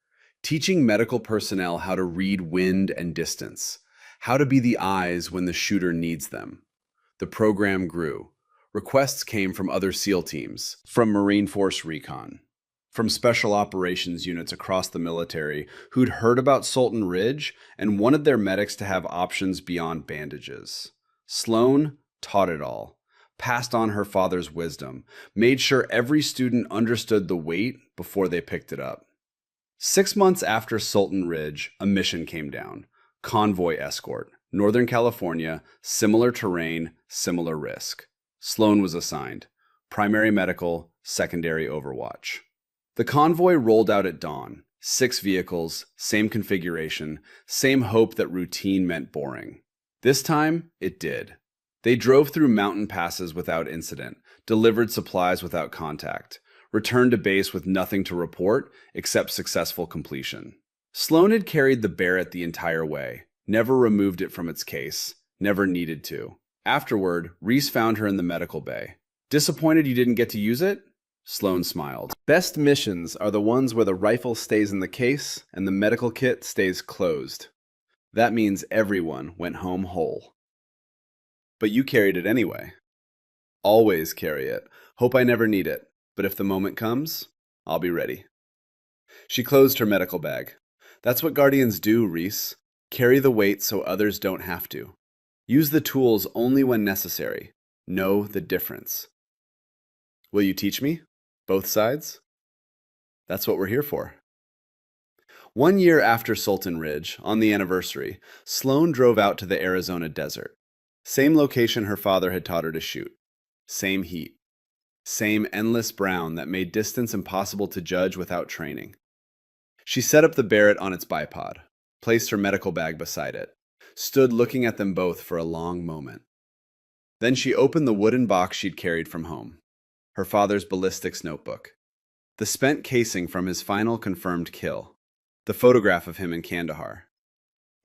teaching medical personnel how to read wind and distance, how to be the eyes when the shooter needs them. The program grew. Requests came from other SEAL teams, from Marine Force Recon, from special operations units across the military who'd heard about Sultan Ridge and wanted their medics to have options beyond bandages. Sloane taught it all, passed on her father's wisdom, made sure every student understood the weight before they picked it up. 6 months after Sultan Ridge, a mission came down, Convoy escort. Northern California, similar terrain, similar risk. Sloan was assigned. Primary medical, secondary overwatch. The convoy rolled out at dawn. 6 vehicles, same configuration, same hope that routine meant boring. This time, it did. They drove through mountain passes without incident, delivered supplies without contact, returned to base with nothing to report except successful completion. Sloan had carried the Barrett the entire way, never removed it from its case, never needed to. Afterward, Reese found her in the medical bay. Disappointed you didn't get to use it? Sloan smiled. Best missions are the ones where the rifle stays in the case and the medical kit stays closed. That means everyone went home whole. But you carried it anyway. Always carry it. Hope I never need it, but if the moment comes, I'll be ready. She closed her medical bag. That's what Guardians do, Reese. Carry the weight so others don't have to. Use the tools only when necessary. Know the difference. Will you teach me? Both sides? That's what we're here for. 1 year after Sultan Ridge, on the anniversary, Sloan drove out to the Arizona desert. Same location her father had taught her to shoot. Same heat. Same endless brown that made distance impossible to judge without training. She set up the Barrett on its bipod, placed her medical bag beside it, stood looking at them both for a long moment. Then she opened the wooden box she'd carried from home. Her father's ballistics notebook, the spent casing from his final confirmed kill, the photograph of him in Kandahar,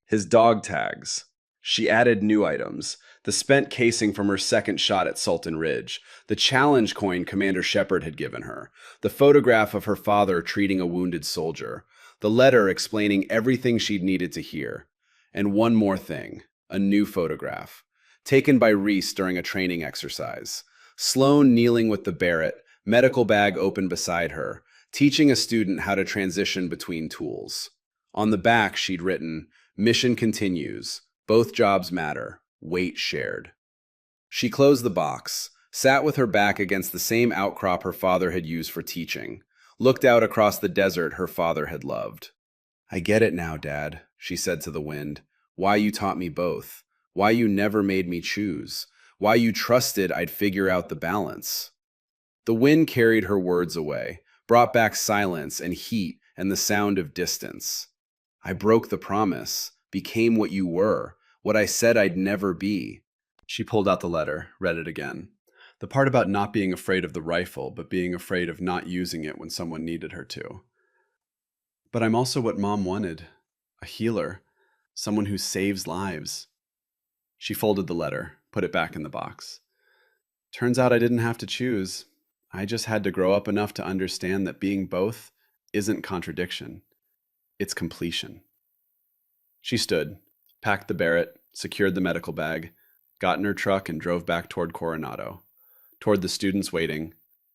his dog tags. She added new items, the spent casing from her second shot at Sultan Ridge, the challenge coin Commander Shepard had given her, the photograph of her father treating a wounded soldier, the letter explaining everything she'd needed to hear, and one more thing, a new photograph, taken by Reese during a training exercise. Sloan kneeling with the Barrett, medical bag open beside her, teaching a student how to transition between tools. On the back, she'd written, "Mission continues. Both jobs matter. Weight shared." She closed the box, sat with her back against the same outcrop her father had used for teaching, looked out across the desert her father had loved. "I get it now, Dad," she said to the wind. "Why you taught me both. Why you never made me choose. Why you trusted I'd figure out the balance." The wind carried her words away, brought back silence and heat and the sound of distance. "I broke the promise, became what you were, what I said I'd never be." She pulled out the letter, read it again. The part about not being afraid of the rifle, but being afraid of not using it when someone needed her to. "But I'm also what Mom wanted, a healer, someone who saves lives." She folded the letter, put it back in the box. "Turns out I didn't have to choose. I just had to grow up enough to understand that being both isn't contradiction. It's completion." She stood, packed the Barrett, secured the medical bag, got in her truck and drove back toward Coronado, toward the students waiting,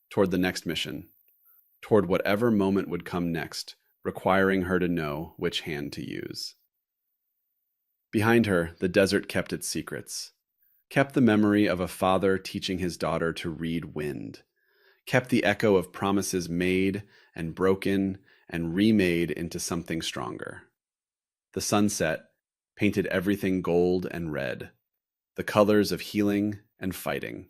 toward the next mission, toward whatever moment would come next, requiring her to know which hand to use. Behind her, the desert kept its secrets, kept the memory of a father teaching his daughter to read wind, kept the echo of promises made and broken and remade into something stronger. The sunset painted everything gold and red, the colors of healing and fighting,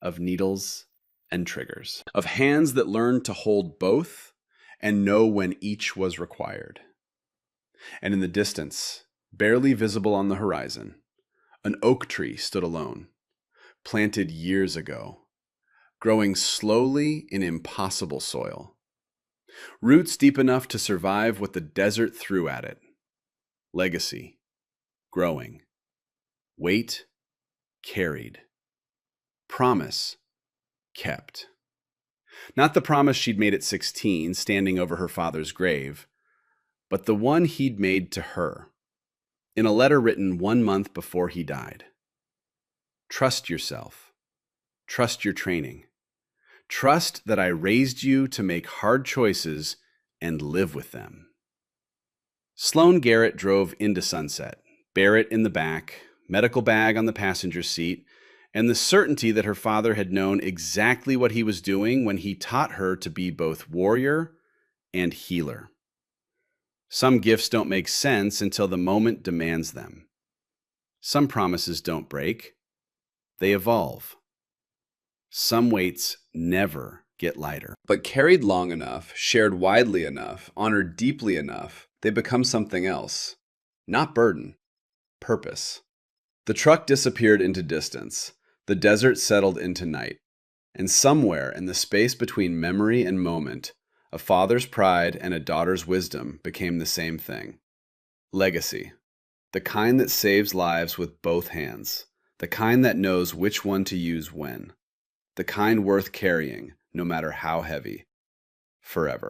of needles and triggers, of hands that learned to hold both and know when each was required. And in the distance, barely visible on the horizon, an oak tree stood alone, planted years ago, growing slowly in impossible soil. Roots deep enough to survive what the desert threw at it. Legacy, growing. Weight, carried. Promise, kept. Not the promise she'd made at 16, standing over her father's grave, but the one he'd made to her, in a letter written 1 month before he died. "Trust yourself. Trust your training. Trust that I raised you to make hard choices and live with them." Sloan Garrett drove into Sunset, Barrett in the back, medical bag on the passenger seat, and the certainty that her father had known exactly what he was doing when he taught her to be both warrior and healer. Some gifts don't make sense until the moment demands them. Some promises don't break, they evolve. Some weights never get lighter. But carried long enough, shared widely enough, honored deeply enough, they become something else. Not burden, purpose. The truck disappeared into distance. The desert settled into night. And somewhere in the space between memory and moment, a father's pride and a daughter's wisdom became the same thing. Legacy. The kind that saves lives with both hands. The kind that knows which one to use when. The kind worth carrying, no matter how heavy. Forever.